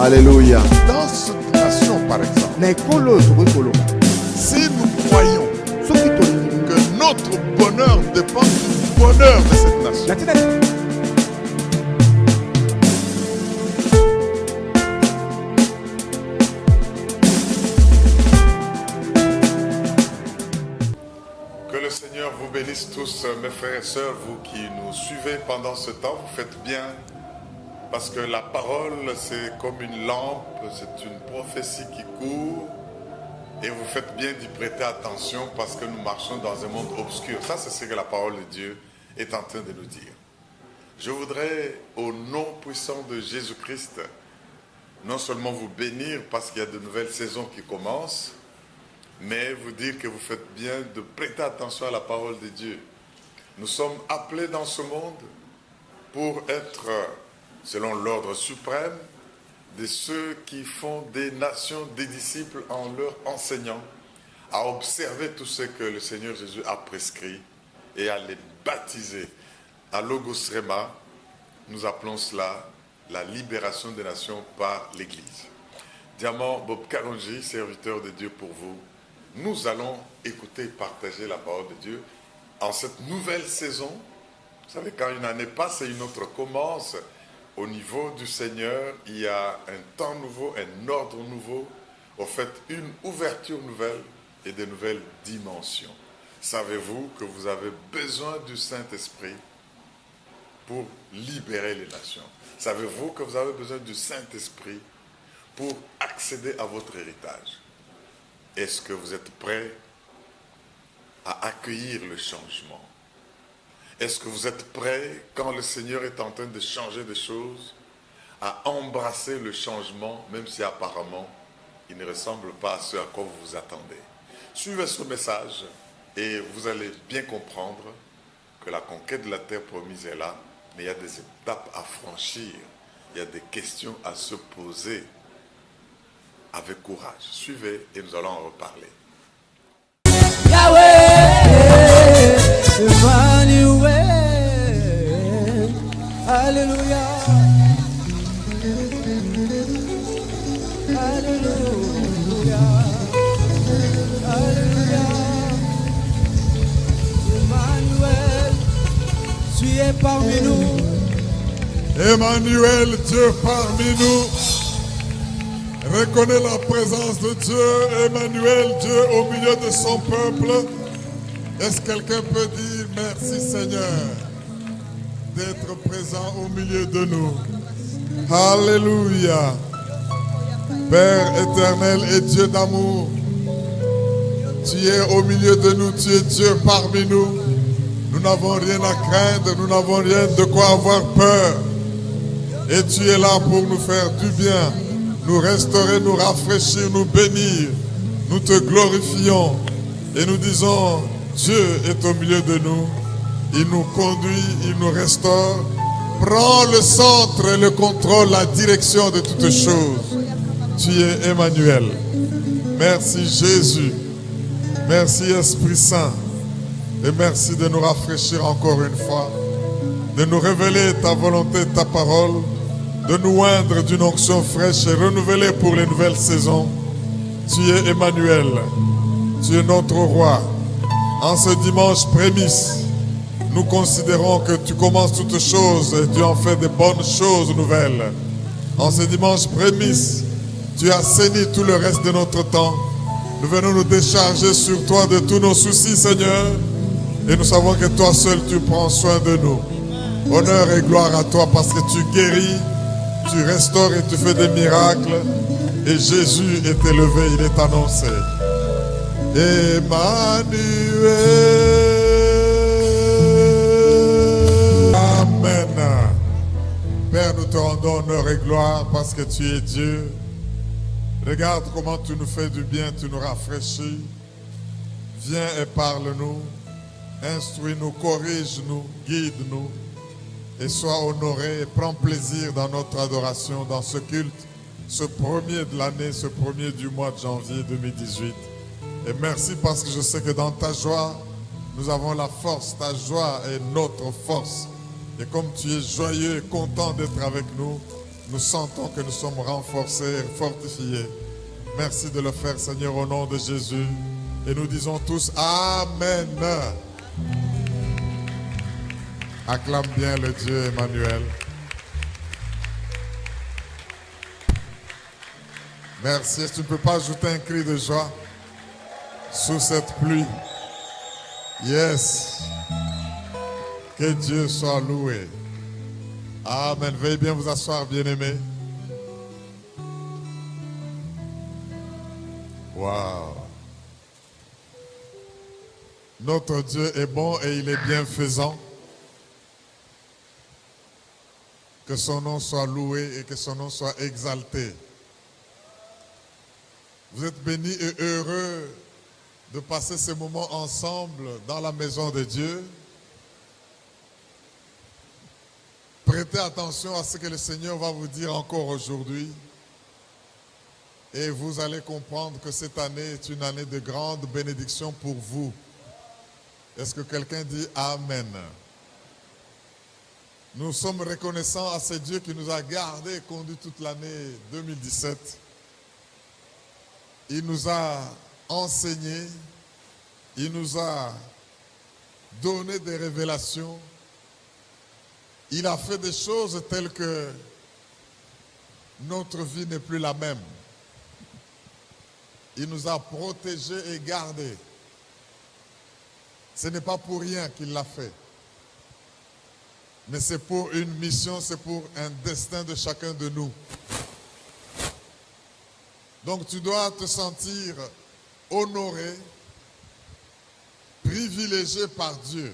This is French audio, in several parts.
Alléluia. Dans cette nation, par exemple, Na ekolo tokoki si nous croyons soki tolingi que notre bonheur dépend du bonheur de cette nation, natina que le Seigneur vous bénisse tous, mes frères et sœurs, vous qui nous suivez pendant ce temps, vous faites bien, parce que la parole, c'est comme une lampe, c'est une prophétie qui court, et vous faites bien d'y prêter attention, parce que nous marchons dans un monde obscur. Ça, c'est ce que la parole de Dieu est en train de nous dire. Je voudrais, au nom puissant de Jésus-Christ, non seulement vous bénir, parce qu'il y a de nouvelles saisons qui commencent, mais vous dire que vous faites bien de prêter attention à la parole de Dieu. Nous sommes appelés dans ce monde pour être, selon l'ordre suprême, de ceux qui font des nations des disciples en leur enseignant à observer tout ce que le Seigneur Jésus a prescrit et à les baptiser. À Logos Rema, nous appelons cela la libération des nations par l'Église. Diamant Bob Karonji, serviteur de Dieu pour vous, nous allons écouter et partager la parole de Dieu en cette nouvelle saison. Vous savez, quand une année passe et une autre commence, au niveau du Seigneur, il y a un temps nouveau, un ordre nouveau, au fait, une ouverture nouvelle et de nouvelles dimensions. Savez-vous que vous avez besoin du Saint-Esprit pour libérer les nations? Savez-vous que vous avez besoin du Saint-Esprit pour accéder à votre héritage? Est-ce que vous êtes prêts à accueillir le changement? Est-ce que vous êtes prêts, quand le Seigneur est en train de changer des choses, à embrasser le changement, même si apparemment, il ne ressemble pas à ce à quoi vous vous attendez? Suivez ce message et vous allez bien comprendre que la conquête de la terre promise est là, mais il y a des étapes à franchir, il y a des questions à se poser avec courage. Suivez et nous allons en reparler. Yahweh, Emmanuel, Alléluia, Alléluia, Alléluia, Emmanuel, tu es parmi nous. Emmanuel, Dieu parmi nous. Reconnais la présence de Dieu, Emmanuel, Dieu au milieu de son peuple. Est-ce que quelqu'un peut dire merci Seigneur d'être présent au milieu de nous? Alléluia. Père éternel et Dieu d'amour, tu es au milieu de nous, tu es Dieu parmi nous. Nous n'avons rien à craindre, nous n'avons rien de quoi avoir peur. Et tu es là pour nous faire du bien, nous restaurer, nous rafraîchir, nous bénir. Nous te glorifions et nous disons, Dieu est au milieu de nous. Il nous conduit, il nous restaure. Prends le centre et le contrôle, la direction de toutes choses. Tu es Emmanuel. Merci Jésus. Merci Esprit Saint. Et merci de nous rafraîchir encore une fois. De nous révéler ta volonté, ta parole. De nous oindre d'une onction fraîche et renouvelée pour les nouvelles saisons. Tu es Emmanuel, tu es notre roi. En ce dimanche prémisse, nous considérons que tu commences toutes choses et tu en fais de bonnes choses nouvelles. En ce dimanche prémisse, tu assainis tout le reste de notre temps. Nous venons nous décharger sur toi de tous nos soucis, Seigneur. Et nous savons que toi seul, tu prends soin de nous. Honneur et gloire à toi parce que tu guéris, tu restaures et tu fais des miracles. Et Jésus est élevé, il est annoncé. Emmanuel. Amen. Père, nous te rendons honneur et gloire parce que tu es Dieu. Regarde comment tu nous fais du bien, tu nous rafraîchis. Viens et parle-nous. Instruis-nous, corrige-nous, guide-nous. Et sois honoré et prends plaisir dans notre adoration, dans ce culte, ce premier de l'année, ce premier du mois de janvier 2018. Et merci parce que je sais que dans ta joie, nous avons la force. Ta joie est notre force. Et comme tu es joyeux et content d'être avec nous, Nous sentons que nous sommes renforcés, fortifiés. Merci de le faire, Seigneur, au nom de Jésus. Et nous disons tous Amen. Acclame bien le Dieu Emmanuel. Merci. Tu ne peux pas ajouter un cri de joie sous cette pluie. Yes. Que Dieu soit loué. Amen. Veuillez bien vous asseoir, bien-aimés. Wow. Notre Dieu est bon et il est bienfaisant. Que son nom soit loué et que son nom soit exalté. Vous êtes bénis et heureux de passer ces moments ensemble dans la maison de Dieu. Prêtez attention à ce que le Seigneur va vous dire encore aujourd'hui. Et vous allez comprendre que cette année est une année de grande bénédiction pour vous. Est-ce que quelqu'un dit Amen? Nous sommes reconnaissants à ce Dieu qui nous a gardés et conduits toute l'année 2017. Il nous a enseigné, il nous a donné des révélations. Il a fait des choses telles que notre vie n'est plus la même. Il nous a protégés et gardés. Ce n'est pas pour rien qu'il l'a fait. Mais c'est pour une mission, c'est pour un destin de chacun de nous. Donc tu dois te sentir honoré, privilégié par Dieu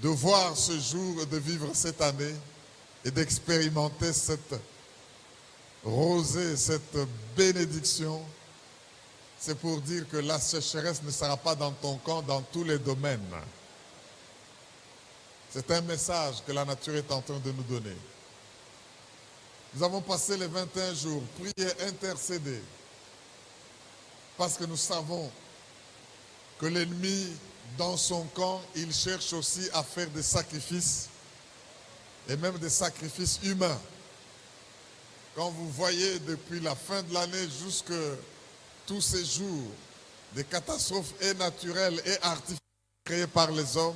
de voir ce jour, de vivre cette année et d'expérimenter cette rosée, cette bénédiction. C'est pour dire que la sécheresse ne sera pas dans ton camp dans tous les domaines. C'est un message que la nature est en train de nous donner. Nous avons passé les 21 jours, prier, intercéder, parce que nous savons que l'ennemi, dans son camp, il cherche aussi à faire des sacrifices, et même des sacrifices humains. Quand vous voyez depuis la fin de l'année jusqu'à tous ces jours, des catastrophes et naturelles et artificielles créées par les hommes,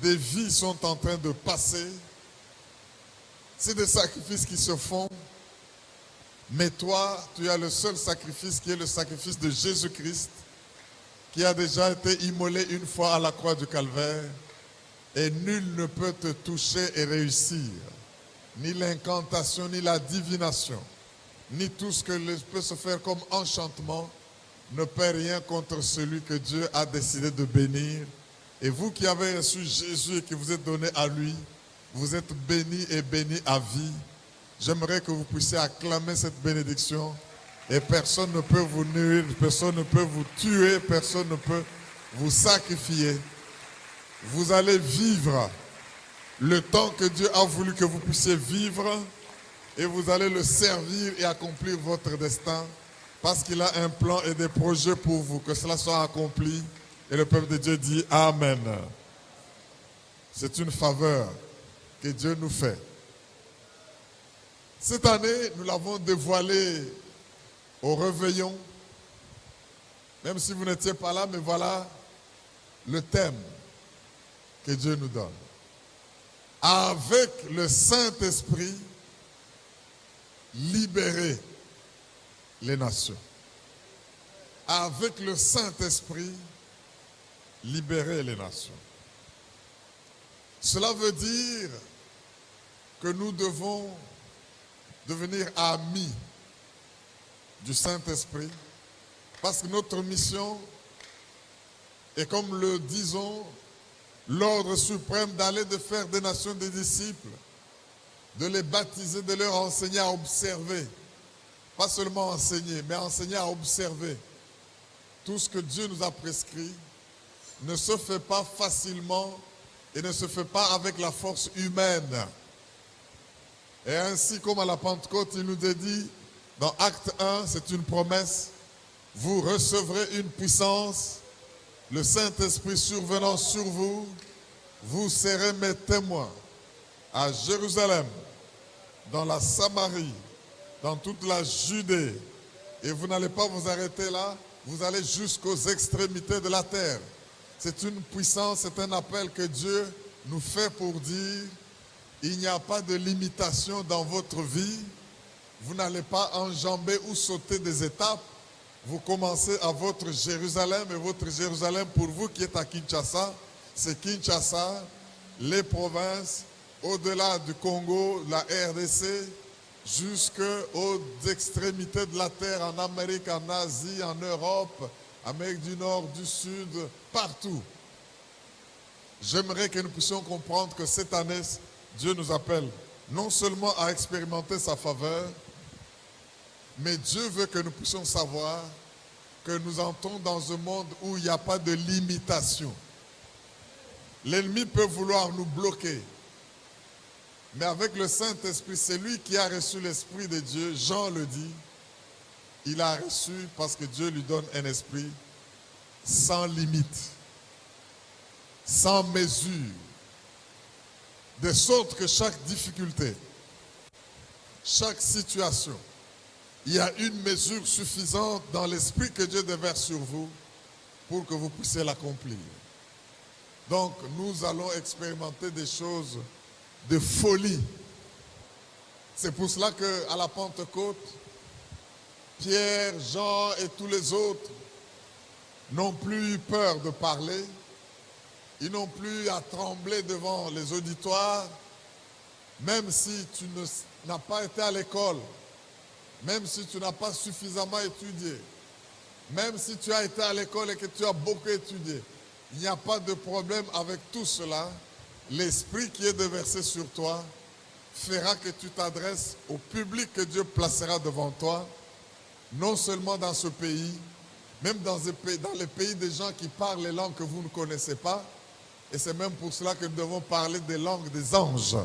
des vies sont en train de passer. C'est des sacrifices qui se font. Mais toi, tu as le seul sacrifice qui est le sacrifice de Jésus-Christ, qui a déjà été immolé une fois à la croix du Calvaire. Et nul ne peut te toucher et réussir. Ni l'incantation, ni la divination, ni tout ce que peut se faire comme enchantement ne peut rien contre celui que Dieu a décidé de bénir. Et vous qui avez reçu Jésus et qui vous êtes donné à lui, vous êtes bénis et bénis à vie. J'aimerais que vous puissiez acclamer cette bénédiction. Et personne ne peut vous nuire, personne ne peut vous tuer, personne ne peut vous sacrifier. Vous allez vivre le temps que Dieu a voulu que vous puissiez vivre et vous allez le servir et accomplir votre destin parce qu'il a un plan et des projets pour vous, que cela soit accompli. Et le peuple de Dieu dit Amen. C'est une faveur que Dieu nous fait. Cette année, nous l'avons dévoilé au réveillon. Même si vous n'étiez pas là, mais voilà le thème que Dieu nous donne. Avec le Saint-Esprit, libérer les nations. Avec le Saint-Esprit, libérer les nations. Cela veut dire que nous devons devenir amis du Saint-Esprit parce que notre mission est, comme le disons, l'ordre suprême d'aller de faire des nations des disciples, de les baptiser, de leur enseigner à observer. Pas seulement enseigner, mais enseigner à observer. Tout ce que Dieu nous a prescrit ne se fait pas facilement et ne se fait pas avec la force humaine. Et ainsi comme à la Pentecôte, il nous est dit, dans Acte 1, c'est une promesse, vous recevrez une puissance, le Saint-Esprit survenant sur vous, vous serez mes témoins à Jérusalem, dans la Samarie, dans toute la Judée. Et vous n'allez pas vous arrêter là, vous allez jusqu'aux extrémités de la terre. C'est une puissance, c'est un appel que Dieu nous fait pour dire, il n'y a pas de limitation dans votre vie. Vous n'allez pas enjamber ou sauter des étapes. Vous commencez à votre Jérusalem, et votre Jérusalem pour vous qui êtes à Kinshasa, c'est Kinshasa, les provinces, au-delà du Congo, la RDC, jusqu'aux extrémités de la terre, en Amérique, en Asie, en Europe, Amérique du Nord, du Sud, partout. J'aimerais que nous puissions comprendre que cette année, Dieu nous appelle non seulement à expérimenter sa faveur, mais Dieu veut que nous puissions savoir que nous entrons dans un monde où il n'y a pas de limitation. L'ennemi peut vouloir nous bloquer. Mais avec le Saint-Esprit, c'est lui qui a reçu l'Esprit de Dieu. Jean le dit, il a reçu parce que Dieu lui donne un esprit sans limite, sans mesure, de sorte que chaque difficulté, chaque situation, il y a une mesure suffisante dans l'esprit que Dieu déverse sur vous pour que vous puissiez l'accomplir. Donc, nous allons expérimenter des choses de folie. C'est pour cela qu'à la Pentecôte, Pierre, Jean et tous les autres n'ont plus eu peur de parler. Ils n'ont plus à trembler devant les auditoires, même si tu n'as pas été à l'école, même si tu n'as pas suffisamment étudié, même si tu as été à l'école et que tu as beaucoup étudié. Il n'y a pas de problème avec tout cela. L'esprit qui est déversé sur toi fera que tu t'adresses au public que Dieu placera devant toi, non seulement dans ce pays, même dans les pays des gens qui parlent les langues que vous ne connaissez pas. Et c'est même pour cela que nous devons parler des langues des anges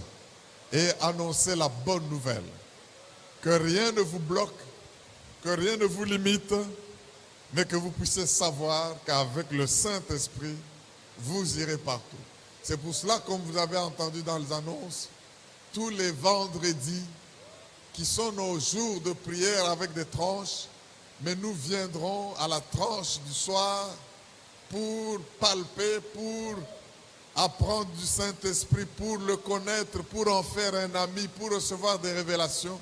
et annoncer la bonne nouvelle. Que rien ne vous bloque, que rien ne vous limite, mais que vous puissiez savoir qu'avec le Saint-Esprit, vous irez partout. C'est pour cela, comme vous avez entendu dans les annonces, tous les vendredis, qui sont nos jours de prière avec des tranches, mais nous viendrons à la tranche du soir pour palper, pour apprendre du Saint-Esprit, pour le connaître, pour en faire un ami, pour recevoir des révélations,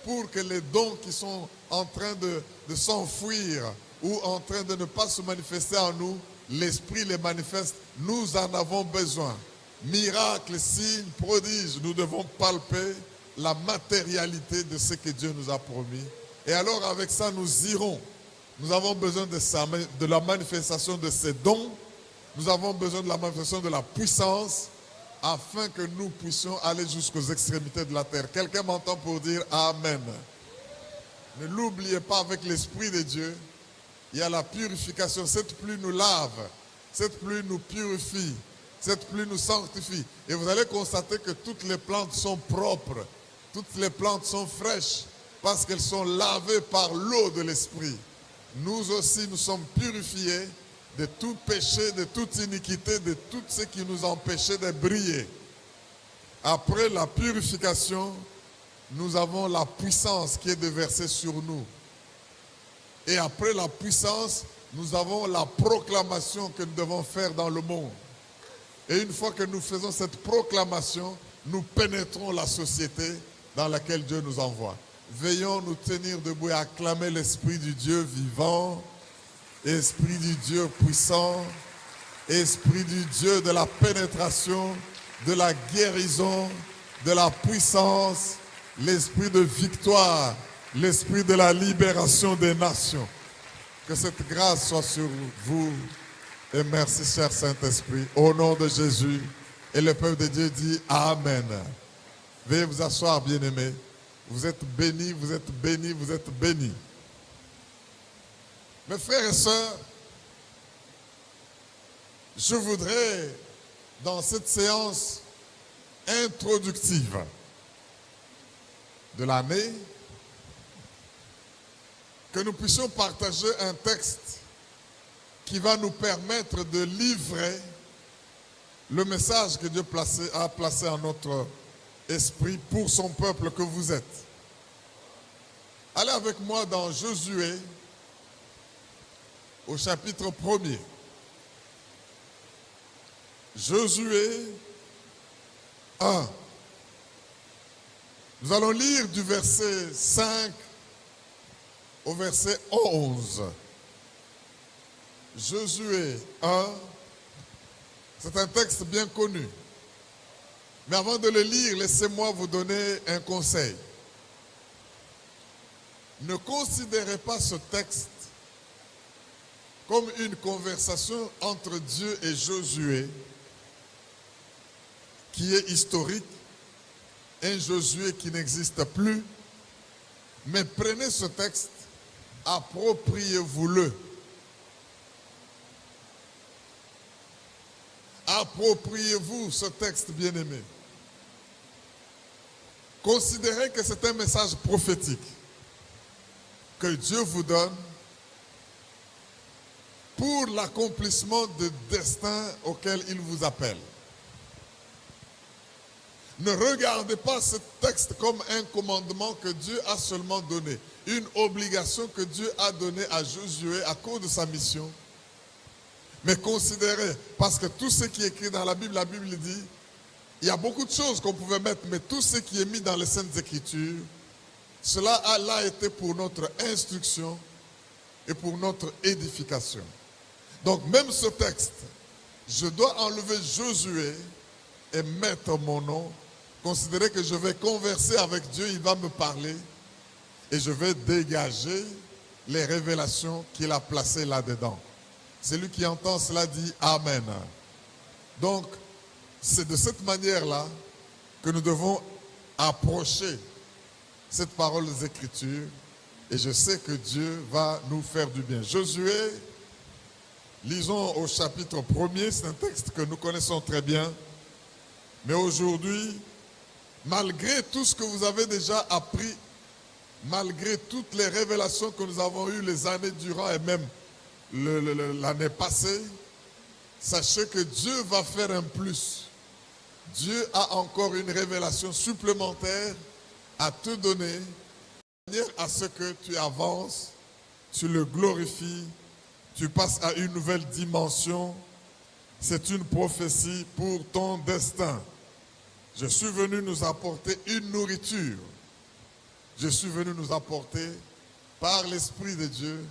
pour que les dons qui sont en train de s'enfuir ou en train de ne pas se manifester en nous, l'Esprit les manifeste. Nous en avons besoin. Miracles, signes, prodiges, nous devons palper la matérialité de ce que Dieu nous a promis. Et alors avec ça, nous irons. Nous avons besoin de la manifestation de ces dons. Nous avons besoin de la manifestation de la puissance afin que nous puissions aller jusqu'aux extrémités de la terre. Quelqu'un m'entend pour dire Amen. Ne l'oubliez pas, avec l'Esprit de Dieu, il y a la purification. Cette pluie nous lave, cette pluie nous purifie, cette pluie nous sanctifie. Et vous allez constater que toutes les plantes sont propres, toutes les plantes sont fraîches, parce qu'elles sont lavées par l'eau de l'Esprit. Nous aussi, nous sommes purifiés de tout péché, de toute iniquité, de tout ce qui nous empêchait de briller. Après la purification, nous avons la puissance qui est déversée sur nous. Et après la puissance, nous avons la proclamation que nous devons faire dans le monde. Et une fois que nous faisons cette proclamation, nous pénétrons la société dans laquelle Dieu nous envoie. Veillons nous tenir debout et acclamer l'Esprit du Dieu vivant, Esprit du Dieu puissant, Esprit du Dieu de la pénétration, de la guérison, de la puissance, l'Esprit de victoire, l'Esprit de la libération des nations. Que cette grâce soit sur vous. Et merci, cher Saint-Esprit, au nom de Jésus. Et le peuple de Dieu dit Amen. Veuillez vous asseoir, bien-aimés. Vous êtes bénis, vous êtes bénis, vous êtes bénis. Mes frères et sœurs, je voudrais, dans cette séance introductive de l'année, que nous puissions partager un texte qui va nous permettre de livrer le message que Dieu a placé en notre esprit pour son peuple que vous êtes. Allez avec moi dans Josué au chapitre 1er. Josué 1. Nous allons lire du verset 5 au verset 11. Josué 1, c'est un texte bien connu. Mais avant de le lire, laissez-moi vous donner un conseil. Ne considérez pas ce texte comme une conversation entre Dieu et Josué qui est historique, un Josué qui n'existe plus, mais prenez ce texte, appropriez-vous-le. Appropriez-vous ce texte bien-aimé. Considérez que c'est un message prophétique que Dieu vous donne pour l'accomplissement du destin auquel il vous appelle. Ne regardez pas ce texte comme un commandement que Dieu a seulement donné, une obligation que Dieu a donnée à Josué à cause de sa mission. Mais considérez, parce que tout ce qui est écrit dans la Bible dit, il y a beaucoup de choses qu'on pouvait mettre, mais tout ce qui est mis dans les Saintes Écritures, cela a été pour notre instruction et pour notre édification. Donc même ce texte, je dois enlever Josué et mettre mon nom. Considérez que je vais converser avec Dieu, il va me parler et je vais dégager les révélations qu'il a placées là-dedans. Celui qui entend cela dit Amen. Donc, c'est de cette manière-là que nous devons approcher cette parole des Écritures et je sais que Dieu va nous faire du bien. Josué, lisons au chapitre 1er, c'est un texte que nous connaissons très bien, mais aujourd'hui, malgré tout ce que vous avez déjà appris, malgré toutes les révélations que nous avons eues les années durant et même l'année passée, sachez que Dieu va faire un plus. Dieu a encore une révélation supplémentaire à te donner, de manière à ce que tu avances, tu le glorifies, tu passes à une nouvelle dimension. C'est une prophétie pour ton destin. Je suis venu nous apporter une nourriture. Je suis venu nous apporter, par l'Esprit de Dieu,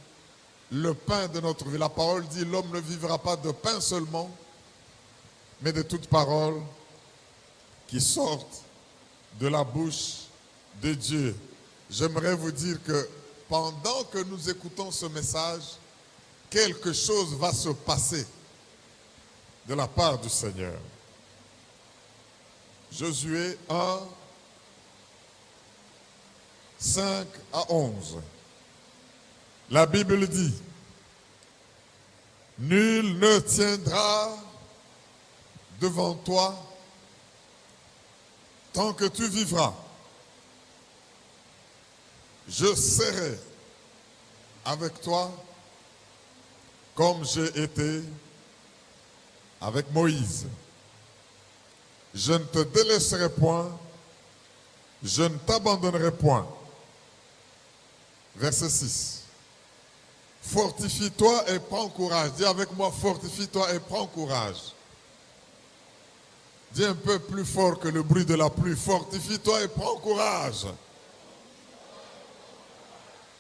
le pain de notre vie. La parole dit, l'homme ne vivra pas de pain seulement, mais de toute parole qui sortent de la bouche de Dieu. J'aimerais vous dire que pendant que nous écoutons ce message, quelque chose va se passer de la part du Seigneur. Josué 1, 5 à 11. La Bible dit, « Nul ne tiendra devant toi tant que tu vivras. Je serai avec toi comme j'ai été avec Moïse. Je ne te délaisserai point, je ne t'abandonnerai point. » Verset 6. Fortifie-toi et prends courage. Dis avec moi, fortifie-toi et prends courage. Dis un peu plus fort que le bruit de la pluie. Fortifie-toi et prends courage.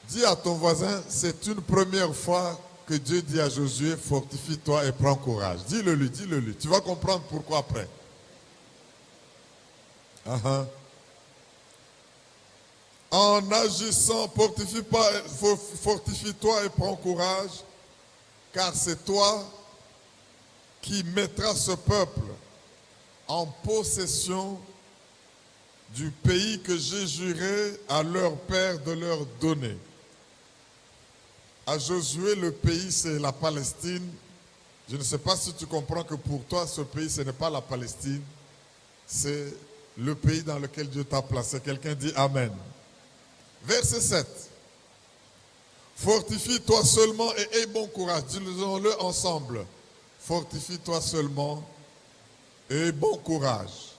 Dis à ton voisin, c'est une première fois que Dieu dit à Josué, fortifie-toi et prends courage. Dis-le lui, dis-le lui. Tu vas comprendre pourquoi après. En agissant, fortifie-toi et prends courage, car c'est toi qui mettras ce peuple en possession du pays que j'ai juré à leur père de leur donner. À Josué, le pays, c'est la Palestine. Je ne sais pas si tu comprends que pour toi, ce pays, ce n'est pas la Palestine. C'est le pays dans lequel Dieu t'a placé. Quelqu'un dit Amen. Verset 7. Fortifie-toi seulement et aie bon courage. Disons-le ensemble. Fortifie-toi seulement et aie bon courage.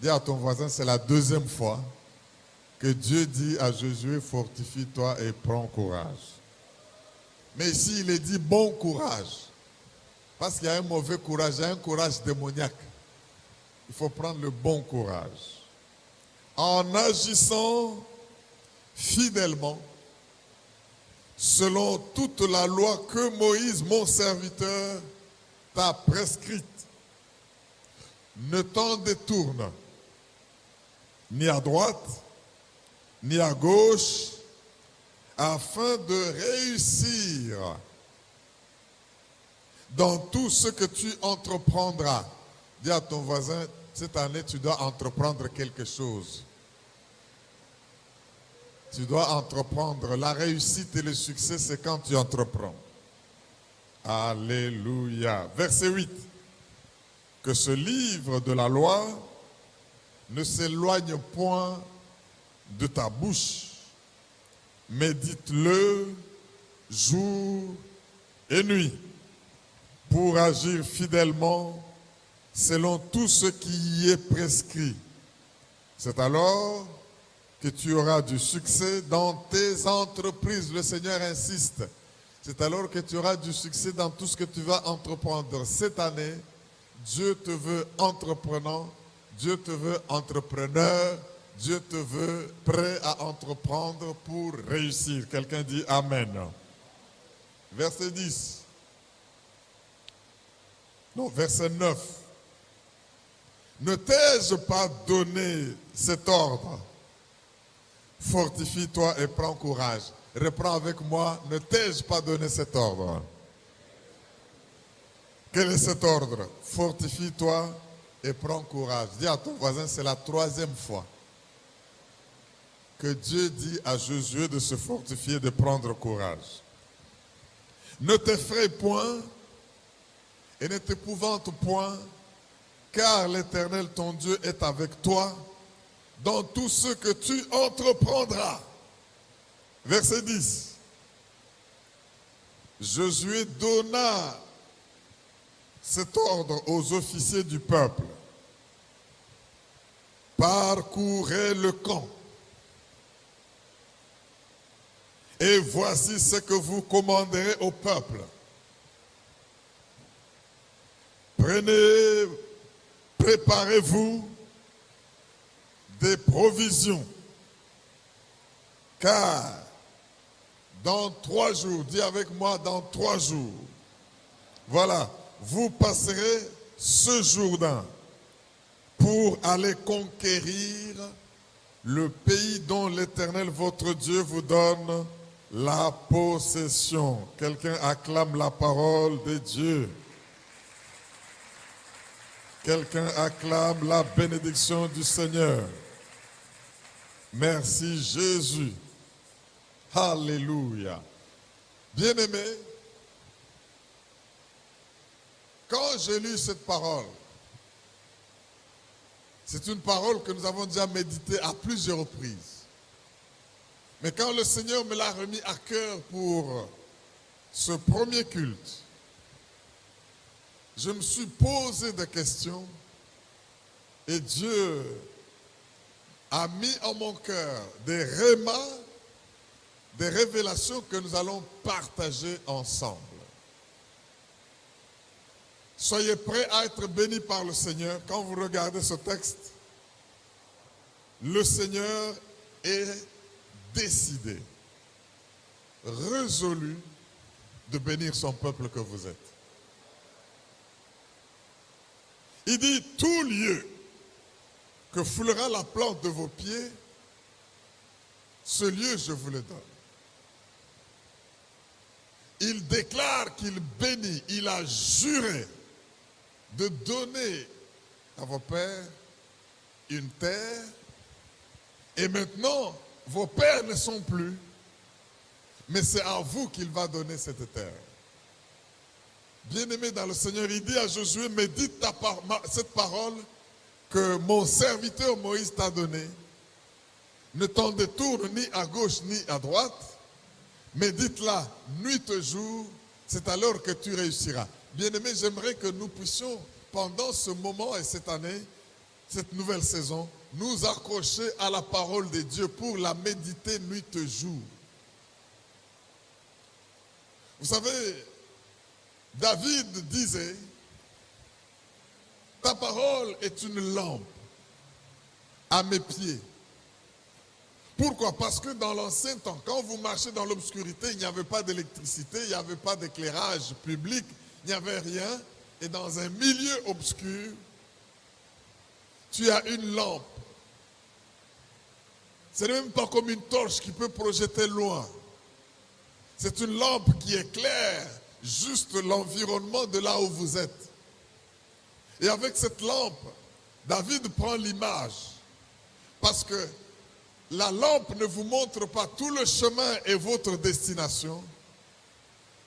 Dis à ton voisin, c'est la deuxième fois que Dieu dit à Josué, fortifie-toi et prends courage. Mais ici, il est dit bon courage. Parce qu'il y a un mauvais courage, il y a un courage démoniaque. Il faut prendre le bon courage. En agissant fidèlement, selon toute la loi que Moïse, mon serviteur, t'a prescrite. Ne t'en détourne ni à droite, ni à gauche, afin de réussir dans tout ce que tu entreprendras. Dis à ton voisin, cette année, tu dois entreprendre quelque chose. Tu dois entreprendre. La réussite et le succès, c'est quand tu entreprends. Alléluia. Verset 8. Que ce livre de la loi ne s'éloigne point de ta bouche. Médite-le jour et nuit pour agir fidèlement selon tout ce qui y est prescrit. C'est alors que tu auras du succès dans tes entreprises. Le Seigneur insiste. C'est alors que tu auras du succès dans tout ce que tu vas entreprendre. Cette année, Dieu te veut entreprenant, Dieu te veut entrepreneur, Dieu te veut prêt à entreprendre pour réussir. Quelqu'un dit Amen. Verset 10. Non, verset 9. Ne t'ai-je pas donné cet ordre? Fortifie-toi et prends courage. Reprends avec moi, ne t'ai-je pas donné cet ordre? Quel est cet ordre? Fortifie-toi et prends courage. Dis à ton voisin, c'est la troisième fois que Dieu dit à Josué de se fortifier, de prendre courage. Ne t'effraie point et ne t'épouvante point, car l'Éternel ton Dieu est avec toi dans tout ce que tu entreprendras. Verset 10. Josué donna cet ordre aux officiers du peuple. Parcourez le camp. Et voici ce que vous commanderez au peuple. Préparez-vous des provisions, car dans 3 jours, dis avec moi, dans 3 jours, voilà, vous passerez ce Jourdain pour aller conquérir le pays dont l'Éternel votre Dieu vous donne la possession. Quelqu'un acclame la parole de Dieu. Quelqu'un acclame la bénédiction du Seigneur. Merci Jésus. Alléluia. Bien-aimé, quand j'ai lu cette parole, c'est une parole que nous avons déjà méditée à plusieurs reprises. Mais quand le Seigneur me l'a remis à cœur pour ce premier culte, je me suis posé des questions et Dieu a mis en mon cœur des rémas, des révélations que nous allons partager ensemble. Soyez prêts à être bénis par le Seigneur. Quand vous regardez ce texte, le Seigneur est décidé, résolu de bénir son peuple que vous êtes. Il dit, tout lieu que foulera la plante de vos pieds, ce lieu je vous le donne. Il déclare qu'il bénit, il a juré de donner à vos pères une terre, et maintenant vos pères ne sont plus, mais c'est à vous qu'il va donner cette terre. Bien-aimé dans le Seigneur, il dit à Josué, médite cette parole que mon serviteur Moïse t'a donnée. Ne t'en détourne ni à gauche ni à droite. Médite-la nuit et jour, c'est alors que tu réussiras. Bien-aimé, j'aimerais que nous puissions, pendant ce moment et cette année, cette nouvelle saison, nous accrocher à la parole de Dieu pour la méditer nuit et jour. Vous savez, David disait, ta parole est une lampe à mes pieds. Pourquoi? Parce que dans l'ancien temps, quand vous marchez dans l'obscurité, il n'y avait pas d'électricité, il n'y avait pas d'éclairage public, il n'y avait rien. Et dans un milieu obscur, tu as une lampe. Ce n'est même pas comme une torche qui peut projeter loin. C'est une lampe qui éclaire juste l'environnement de là où vous êtes. Et avec cette lampe, David prend l'image. Parce que la lampe ne vous montre pas tout le chemin et votre destination.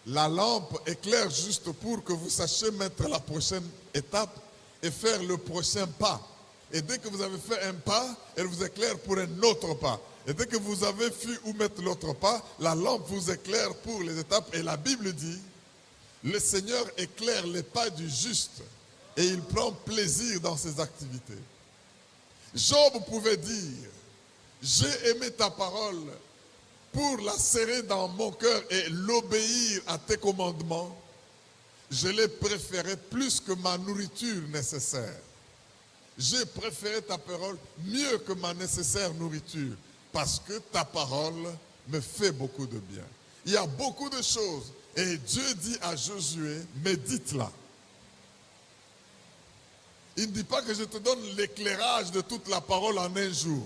La lampe éclaire juste pour que vous sachiez mettre la prochaine étape et faire le prochain pas. Et dès que vous avez fait un pas, elle vous éclaire pour un autre pas. Et dès que vous avez fui où mettre l'autre pas, la lampe vous éclaire pour les étapes. Et la Bible dit, le Seigneur éclaire les pas du juste et il prend plaisir dans ses activités. Job pouvait dire, j'ai aimé ta parole pour la serrer dans mon cœur et l'obéir à tes commandements. Je l'ai préféré plus que ma nourriture nécessaire. J'ai préféré ta parole mieux que ma nécessaire nourriture parce que ta parole me fait beaucoup de bien. Il y a beaucoup de choses et Dieu dit à Josué, médite-la. Il ne dit pas que je te donne l'éclairage de toute la parole en un jour.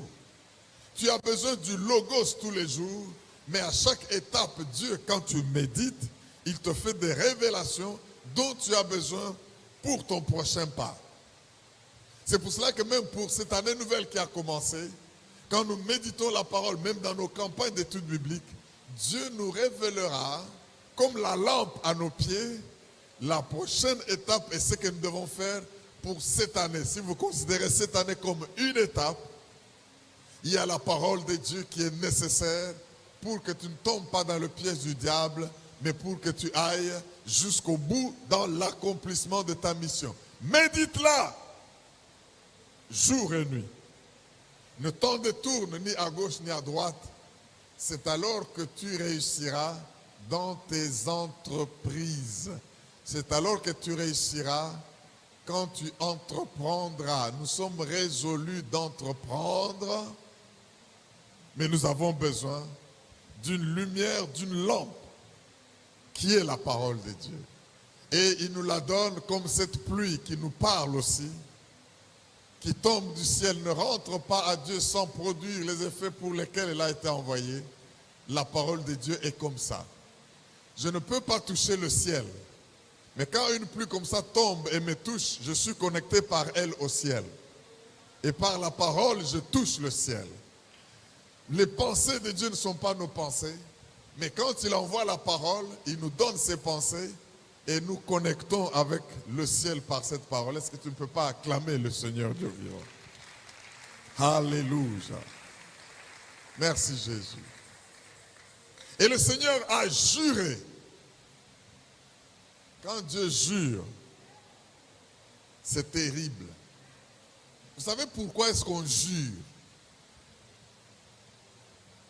Tu as besoin du logos tous les jours, mais à chaque étape, Dieu, quand tu médites, il te fait des révélations dont tu as besoin pour ton prochain pas. C'est pour cela que même pour cette année nouvelle qui a commencé, quand nous méditons la parole, même dans nos campagnes d'études bibliques, Dieu nous révélera, comme la lampe à nos pieds, la prochaine étape et ce que nous devons faire pour cette année. Si vous considérez cette année comme une étape, il y a la parole de Dieu qui est nécessaire pour que tu ne tombes pas dans le piège du diable, mais pour que tu ailles jusqu'au bout dans l'accomplissement de ta mission. Médite-la jour et nuit. Ne t'en détourne ni à gauche ni à droite. C'est alors que tu réussiras dans tes entreprises. C'est alors que tu réussiras quand tu entreprendras. Nous sommes résolus d'entreprendre, mais nous avons besoin d'une lumière, d'une lampe, qui est la parole de Dieu. Et il nous la donne comme cette pluie qui nous parle aussi, qui tombe du ciel, ne rentre pas à Dieu sans produire les effets pour lesquels elle a été envoyée. La parole de Dieu est comme ça. Je ne peux pas toucher le ciel, mais quand une pluie comme ça tombe et me touche, je suis connecté par elle au ciel. Et par la parole, je touche le ciel. Les pensées de Dieu ne sont pas nos pensées, mais quand il envoie la parole, il nous donne ses pensées et nous connectons avec le ciel par cette parole. Est-ce que tu ne peux pas acclamer le Seigneur Dieu vivant? Alléluia. Merci Jésus. Et le Seigneur a juré. Quand Dieu jure, c'est terrible. Vous savez pourquoi est-ce qu'on jure?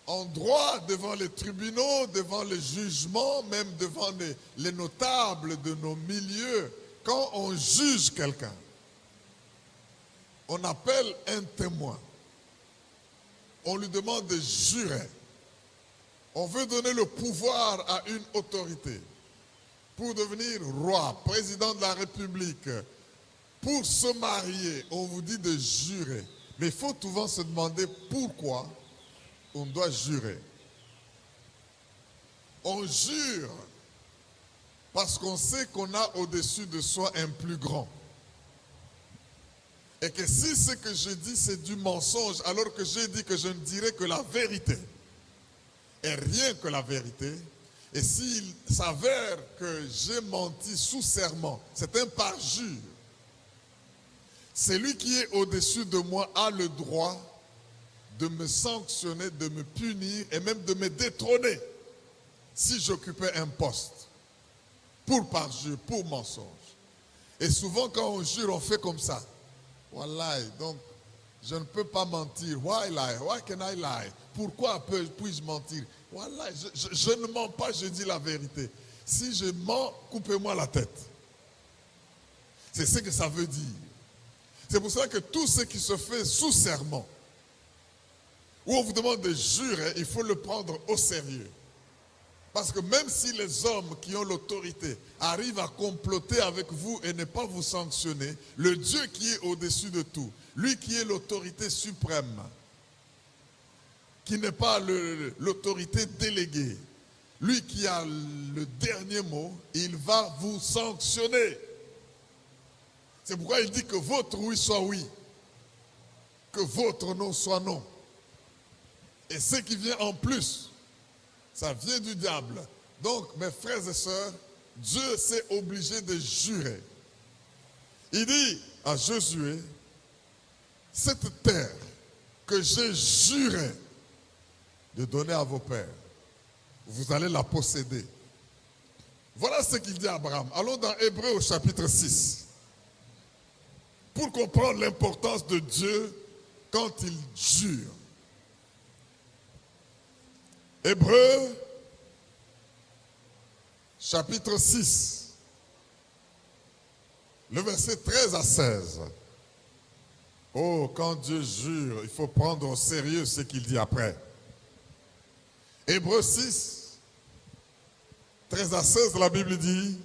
En droit, devant les tribunaux, devant les jugements, même devant les notables de nos milieux, quand on juge quelqu'un, on appelle un témoin. On lui demande de jurer. On veut donner le pouvoir à une autorité pour devenir roi, président de la République. Pour se marier, on vous dit de jurer. Mais il faut souvent se demander pourquoi on doit jurer. On jure parce qu'on sait qu'on a au-dessus de soi un plus grand. Et que si ce que je dis c'est du mensonge, alors que j'ai dit que je ne dirai que la vérité, et rien que la vérité, et s'il s'avère que j'ai menti sous serment, c'est un parjure. Celui qui est au-dessus de moi a le droit de me sanctionner, de me punir et même de me détrôner si j'occupais un poste pour parjure, pour mensonge. Et souvent quand on jure, on fait comme ça. Wallahi, donc je ne peux pas mentir. Why lie? Why can I lie? Pourquoi puis-je mentir? Wallahi, je ne mens pas, je dis la vérité. Si je mens, coupez-moi la tête. C'est ce que ça veut dire. C'est pour cela que tout ce qui se fait sous serment, où on vous demande de jurer, il faut le prendre au sérieux. Parce que même si les hommes qui ont l'autorité arrivent à comploter avec vous et ne pas vous sanctionner, le Dieu qui est au-dessus de tout, lui qui est l'autorité suprême, qui n'est pas l'autorité déléguée, lui qui a le dernier mot, il va vous sanctionner. C'est pourquoi il dit que votre oui soit oui, que votre non soit non. Et ce qui vient en plus, ça vient du diable. Donc, mes frères et sœurs, Dieu s'est obligé de jurer. Il dit à Josué, cette terre que j'ai juré de donner à vos pères, vous allez la posséder. Voilà ce qu'il dit à Abraham. Allons dans Hébreux au chapitre 6. Pour comprendre l'importance de Dieu quand il jure. Hébreux, chapitre 6, le verset 13 à 16. Oh, quand Dieu jure, il faut prendre au sérieux ce qu'il dit après. Hébreux 6, 13 à 16, la Bible dit,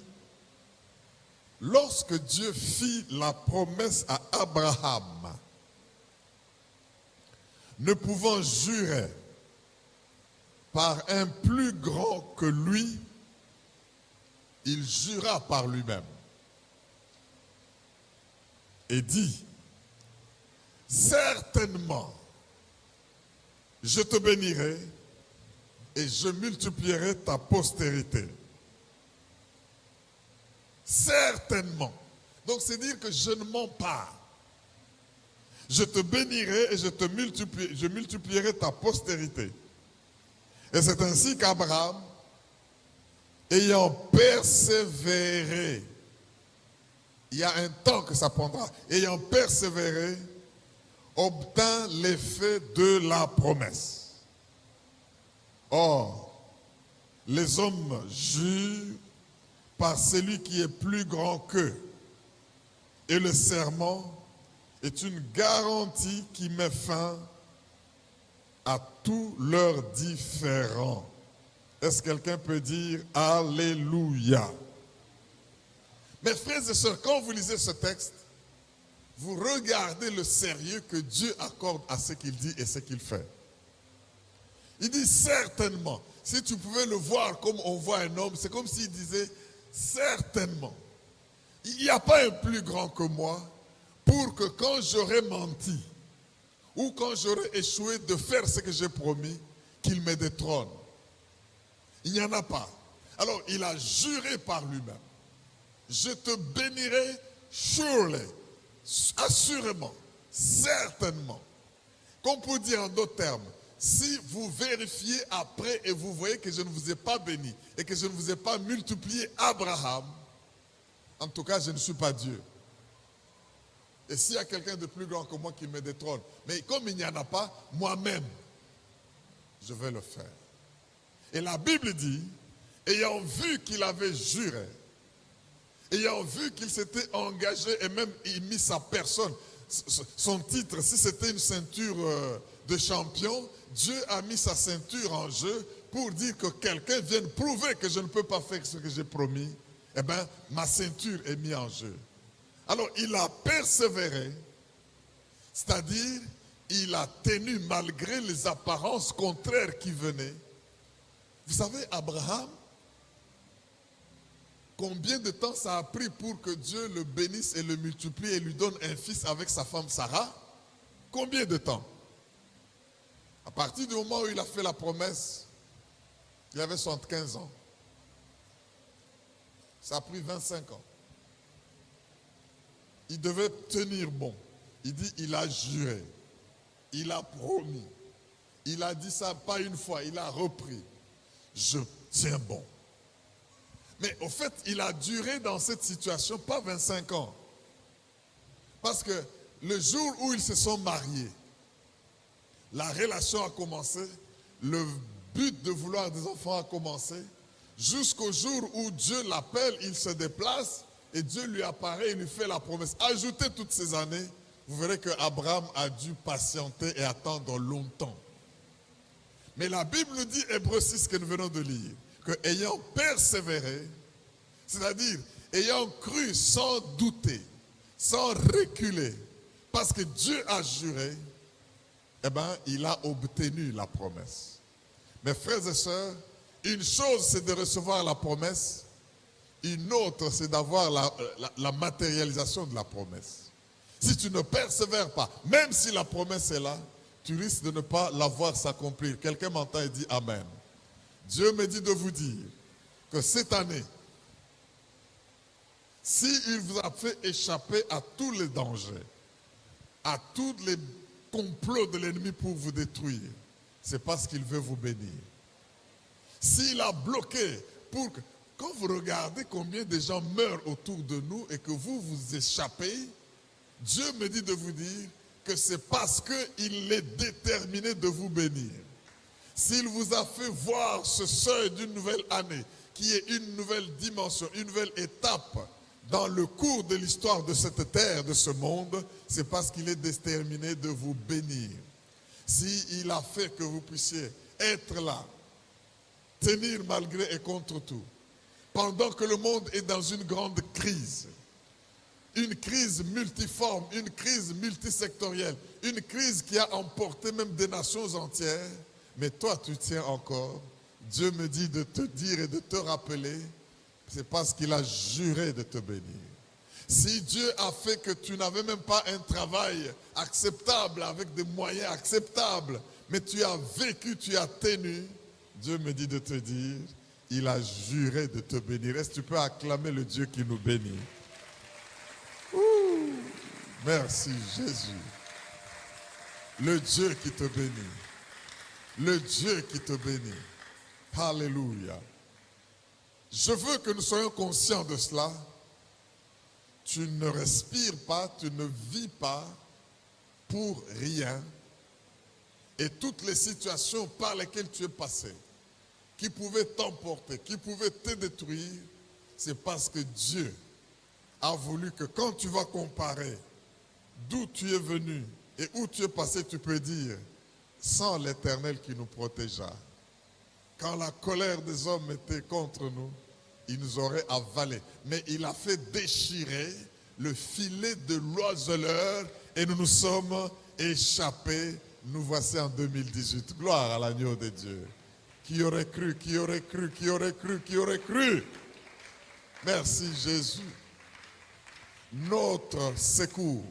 lorsque Dieu fit la promesse à Abraham, ne pouvant jurer par un plus grand que lui, il jura par lui-même et dit, certainement, je te bénirai et je multiplierai ta postérité. Certainement. Donc c'est dire que je ne mens pas. Je te bénirai et je multiplierai ta postérité. Et c'est ainsi qu'Abraham, ayant persévéré, il y a un temps que ça prendra, ayant persévéré, obtint l'effet de la promesse. Or, les hommes jurent par celui qui est plus grand qu'eux. Et le serment est une garantie qui met fin à tous leurs différends. Est-ce que quelqu'un peut dire Alléluia? Mes frères et sœurs, quand vous lisez ce texte, vous regardez le sérieux que Dieu accorde à ce qu'il dit et ce qu'il fait. Il dit certainement. Si tu pouvais le voir comme on voit un homme, c'est comme s'il disait certainement. Il n'y a pas un plus grand que moi pour que quand j'aurai menti ou quand j'aurai échoué de faire ce que j'ai promis, qu'il me détrône. Il n'y en a pas. Alors il a juré par lui-même. Je te bénirai surely, assurément, certainement. Qu'on peut dire en d'autres termes, si vous vérifiez après et vous voyez que je ne vous ai pas béni et que je ne vous ai pas multiplié Abraham, en tout cas, je ne suis pas Dieu. Et s'il y a quelqu'un de plus grand que moi qui me détrône, mais comme il n'y en a pas, moi-même, je vais le faire. Et la Bible dit, ayant vu qu'il avait juré, ayant vu qu'il s'était engagé et même il mit sa personne, son titre, si c'était une ceinture de champion, Dieu a mis sa ceinture en jeu pour dire que quelqu'un vienne prouver que je ne peux pas faire ce que j'ai promis. Eh bien, ma ceinture est mise en jeu. Alors, il a persévéré, c'est-à-dire, il a tenu malgré les apparences contraires qui venaient. Vous savez, Abraham, combien de temps ça a pris pour que Dieu le bénisse et le multiplie et lui donne un fils avec sa femme Sarah? Combien de temps? À partir du moment où il a fait la promesse, il avait 75 ans. Ça a pris 25 ans. Il devait tenir bon. Il dit, il a juré. Il a promis. Il a dit ça pas une fois, il a repris. Je tiens bon. Mais au fait, il a duré dans cette situation pas 25 ans. Parce que le jour où ils se sont mariés, la relation a commencé, le but de vouloir des enfants a commencé, jusqu'au jour où Dieu l'appelle, il se déplace et Dieu lui apparaît et lui fait la promesse. Ajoutez toutes ces années, vous verrez que Abraham a dû patienter et attendre longtemps. Mais la Bible nous dit, Hébreux 6 que nous venons de lire, que ayant persévéré, c'est-à-dire ayant cru sans douter, sans reculer, parce que Dieu a juré, eh bien, il a obtenu la promesse. Mes frères et sœurs, une chose c'est de recevoir la promesse, une autre c'est d'avoir la matérialisation de la promesse. Si tu ne persévères pas, même si la promesse est là, tu risques de ne pas la voir s'accomplir. Quelqu'un m'entend et dit Amen. Dieu me dit de vous dire que cette année, s'il vous a fait échapper à tous les dangers, à tous les complots de l'ennemi pour vous détruire, c'est parce qu'il veut vous bénir. S'il a bloqué pour que, quand vous regardez combien de gens meurent autour de nous et que vous vous échappez, Dieu me dit de vous dire que c'est parce qu'il est déterminé de vous bénir. S'il vous a fait voir ce seuil d'une nouvelle année, qui est une nouvelle dimension, une nouvelle étape dans le cours de l'histoire de cette terre, de ce monde, c'est parce qu'il est déterminé de vous bénir. S'il a fait que vous puissiez être là, tenir malgré et contre tout, pendant que le monde est dans une grande crise, une crise multiforme, une crise multisectorielle, une crise qui a emporté même des nations entières, mais toi tu tiens encore. Dieu me dit de te dire et de te rappeler, c'est parce qu'il a juré de te bénir. Si Dieu a fait que tu n'avais même pas un travail acceptable, avec des moyens acceptables, mais tu as vécu, tu as tenu, Dieu me dit de te dire, il a juré de te bénir. Est-ce que tu peux acclamer le Dieu qui nous bénit? Ouh, merci Jésus. Le Dieu qui te bénit. Le Dieu qui te bénit. Alléluia. Je veux que nous soyons conscients de cela. Tu ne respires pas, tu ne vis pas pour rien. Et toutes les situations par lesquelles tu es passé, qui pouvaient t'emporter, qui pouvaient te détruire, c'est parce que Dieu a voulu que quand tu vas comparer d'où tu es venu et où tu es passé, tu peux dire, sans l'Éternel qui nous protégea, quand la colère des hommes était contre nous, il nous aurait avalé. Mais il a fait déchirer le filet de l'oiseleur et nous nous sommes échappés. Nous voici en 2018. Gloire à l'agneau de Dieu. Qui aurait cru, qui aurait cru, qui aurait cru, qui aurait cru. Merci Jésus. Notre secours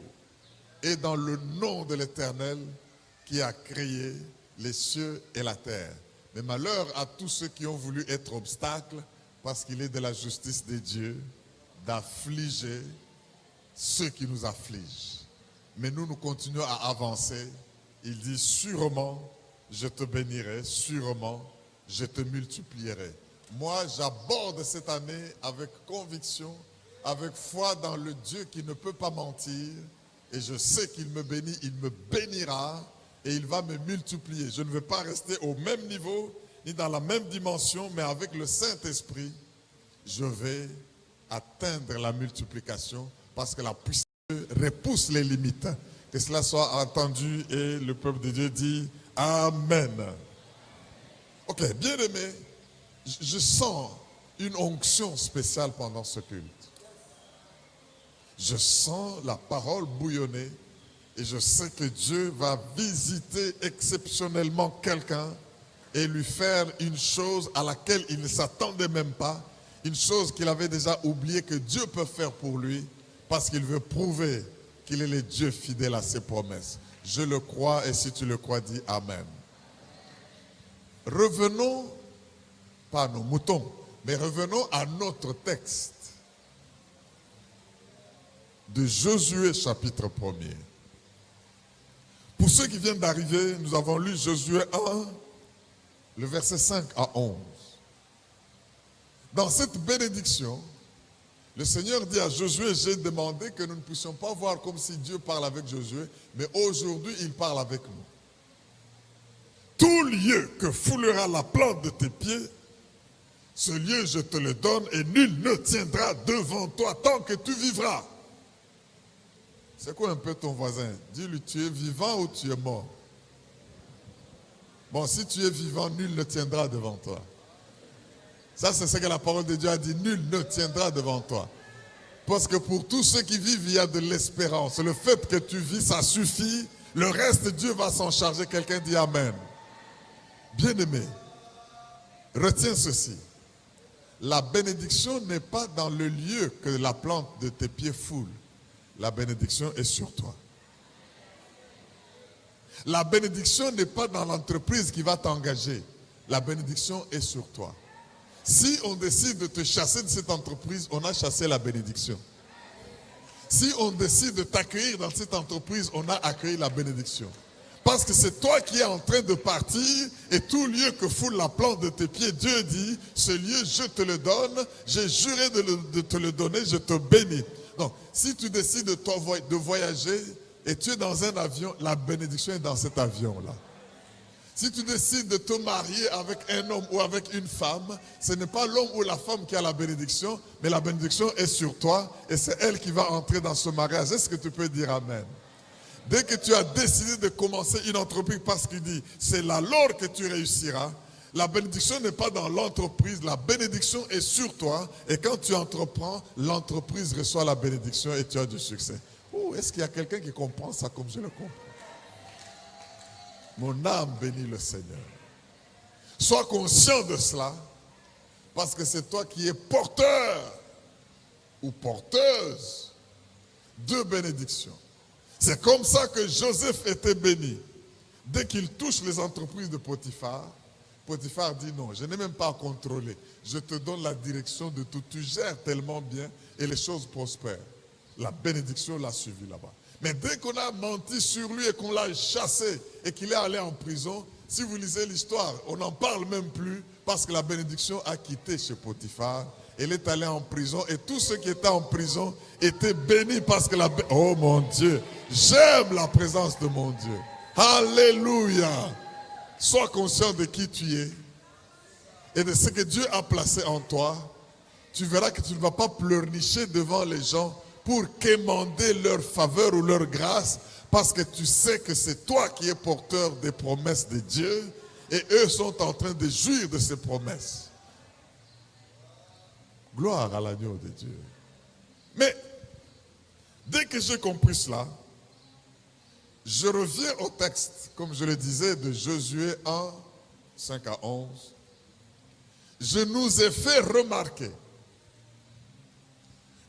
est dans le nom de l'Éternel qui a créé les cieux et la terre. Mais malheur à tous ceux qui ont voulu être obstacles, parce qu'il est de la justice de Dieu d'affliger ceux qui nous affligent. Mais nous continuons à avancer. Il dit, sûrement, je te bénirai, sûrement, je te multiplierai. Moi, j'aborde cette année avec conviction, avec foi dans le Dieu qui ne peut pas mentir. Et je sais qu'il me bénit, il me bénira et il va me multiplier. Je ne vais pas rester au même niveau, ni dans la même dimension, mais avec le Saint-Esprit, je vais atteindre la multiplication parce que la puissance repousse les limites. Que cela soit entendu et le peuple de Dieu dit Amen. Ok, bien aimé, je sens une onction spéciale pendant ce culte. Je sens la parole bouillonner et je sais que Dieu va visiter exceptionnellement quelqu'un et lui faire une chose à laquelle il ne s'attendait même pas, une chose qu'il avait déjà oublié que Dieu peut faire pour lui parce qu'il veut prouver qu'il est le Dieu fidèle à ses promesses. Je le crois et si tu le crois, dis Amen. Revenons, pas à nos moutons, mais revenons à notre texte de Josué chapitre 1er. Pour ceux qui viennent d'arriver, nous avons lu Josué 1, le verset 5 à 11. Dans cette bénédiction, Le Seigneur dit à Josué, j'ai demandé que nous ne puissions pas voir comme si Dieu parle avec Josué, mais aujourd'hui, il parle avec nous. Tout lieu que foulera la plante de tes pieds, ce lieu je te le donne et nul ne tiendra devant toi tant que tu vivras. C'est quoi un peu ton voisin? Dis-lui, tu es vivant ou tu es mort? Bon, si tu es vivant, nul ne tiendra devant toi. Ça, c'est ce que la parole de Dieu a dit. Nul ne tiendra devant toi. Parce que pour tous ceux qui vivent, il y a de l'espérance. Le fait que tu vis, ça suffit. Le reste, Dieu va s'en charger. Quelqu'un dit Amen. Bien-aimé, retiens ceci. La bénédiction n'est pas dans le lieu que la plante de tes pieds foule. La bénédiction est sur toi. La bénédiction n'est pas dans l'entreprise qui va t'engager. La bénédiction est sur toi. Si on décide de te chasser de cette entreprise, on a chassé la bénédiction. Si on décide de t'accueillir dans cette entreprise, on a accueilli la bénédiction. Parce que c'est toi qui es en train de partir et tout lieu que foule la plante de tes pieds, Dieu dit, ce lieu je te le donne, j'ai juré de te le donner, je te bénis. Donc, si tu décides de voyager et tu es dans un avion, la bénédiction est dans cet avion-là. Si tu décides de te marier avec un homme ou avec une femme, ce n'est pas l'homme ou la femme qui a la bénédiction, mais la bénédiction est sur toi et c'est elle qui va entrer dans ce mariage. Est-ce que tu peux dire Amen? Dès que tu as décidé de commencer une entreprise parce qu'il dit, c'est là lors que tu réussiras, la bénédiction n'est pas dans l'entreprise, la bénédiction est sur toi et quand tu entreprends, l'entreprise reçoit la bénédiction et tu as du succès. Oh, est-ce qu'il y a quelqu'un qui comprend ça comme je le comprends? Mon âme bénit le Seigneur. Sois conscient de cela, parce que c'est toi qui es porteur ou porteuse de bénédiction. C'est comme ça que Joseph était béni. Dès qu'il touche les entreprises de Potiphar, Potiphar dit non, je n'ai même pas à contrôler. Je te donne la direction de tout. Tu gères tellement bien et les choses prospèrent. La bénédiction l'a suivi là-bas. Mais dès qu'on a menti sur lui et qu'on l'a chassé et qu'il est allé en prison, si vous lisez l'histoire, on n'en parle même plus parce que la bénédiction a quitté chez Potiphar. Elle est allée en prison et tous ceux qui étaient en prison étaient bénis parce que oh mon Dieu, j'aime la présence de mon Dieu. Alléluia. Sois conscient de qui tu es et de ce que Dieu a placé en toi. Tu verras que tu ne vas pas pleurnicher devant les gens pour quémander leur faveur ou leur grâce, parce que tu sais que c'est toi qui es porteur des promesses de Dieu et eux sont en train de jouir de ces promesses. Gloire à l'agneau de Dieu. Mais dès que j'ai compris cela, je reviens au texte, comme je le disais, de Josué 1, 5 à 11. Je nous ai fait remarquer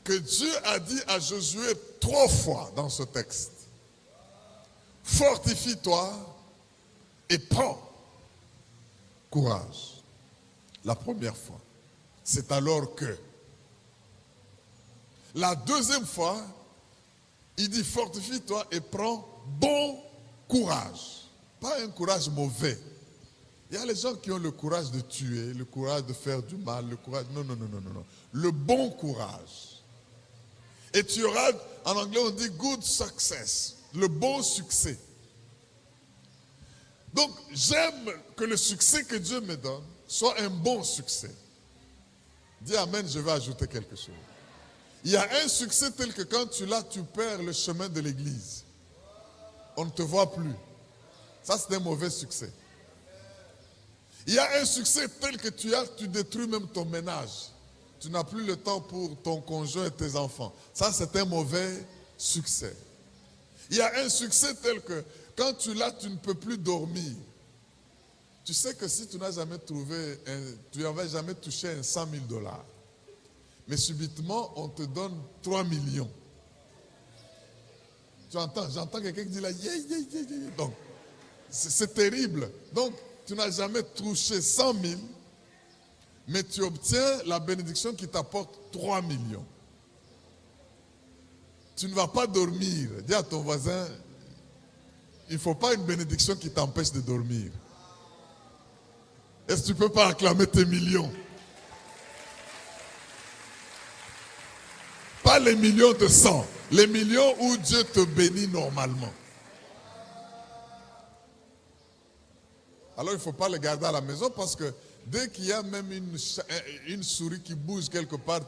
que Dieu a dit à Josué 3 fois dans ce texte, fortifie-toi et prends courage. La première fois, c'est alors que. La deuxième fois, il dit fortifie-toi et prends bon courage. Pas un courage mauvais. Il y a les gens qui ont le courage de tuer, le courage de faire du mal, le courage. Non. Le bon courage. Et tu auras, en anglais on dit good success, le bon succès. Donc j'aime que le succès que Dieu me donne soit un bon succès. Dis Amen, je vais ajouter quelque chose. Il y a un succès tel que quand tu l'as, tu perds le chemin de l'église. On ne te voit plus. Ça c'est un mauvais succès. Il y a un succès tel que tu détruis même ton ménage. Tu n'as plus le temps pour ton conjoint et tes enfants. Ça, c'est un mauvais succès. Il y a un succès tel que quand tu l'as, tu ne peux plus dormir. Tu sais que si tu n'as jamais tu n'avais jamais touché un 100 000 $, mais subitement, on te donne 3 millions. Tu entends, j'entends quelqu'un qui dit là, yeah. Donc, c'est terrible. Donc, tu n'as jamais touché 100 000, mais tu obtiens la bénédiction qui t'apporte 3 millions. Tu ne vas pas dormir. Dis à ton voisin, il ne faut pas une bénédiction qui t'empêche de dormir. Est-ce que tu ne peux pas acclamer tes millions? les millions de sang, les millions où Dieu te bénit normalement. Alors il ne faut pas les garder à la maison parce que dès qu'il y a même une souris qui bouge quelque part,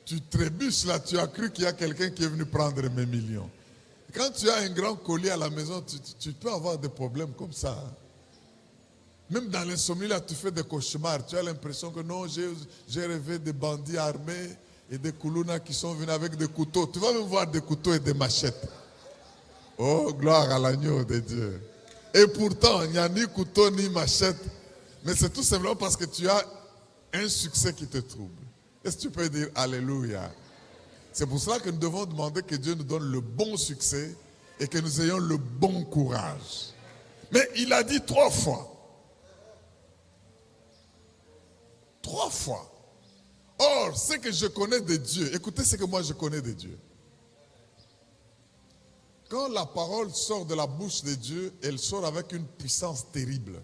tu trébuches là, tu as cru qu'il y a quelqu'un qui est venu prendre mes millions. Quand tu as un grand collier à la maison, tu peux avoir des problèmes comme ça. Même dans l'insomnie, là, tu fais des cauchemars. Tu as l'impression que non, j'ai rêvé des bandits armés et des koulounas qui sont venus avec des couteaux. Tu vas même voir des couteaux et des machettes. Oh, gloire à l'agneau de Dieu. Et pourtant, il n'y a ni couteau ni machette. Mais c'est tout simplement parce que tu as un succès qui te trouble. Est-ce que tu peux dire Alléluia? C'est pour cela que nous devons demander que Dieu nous donne le bon succès et que nous ayons le bon courage. Mais il a dit 3 fois. 3 fois. Or, ce que je connais de Dieu, écoutez ce que moi je connais de Dieu. Quand la parole sort de la bouche de Dieu, elle sort avec une puissance terrible.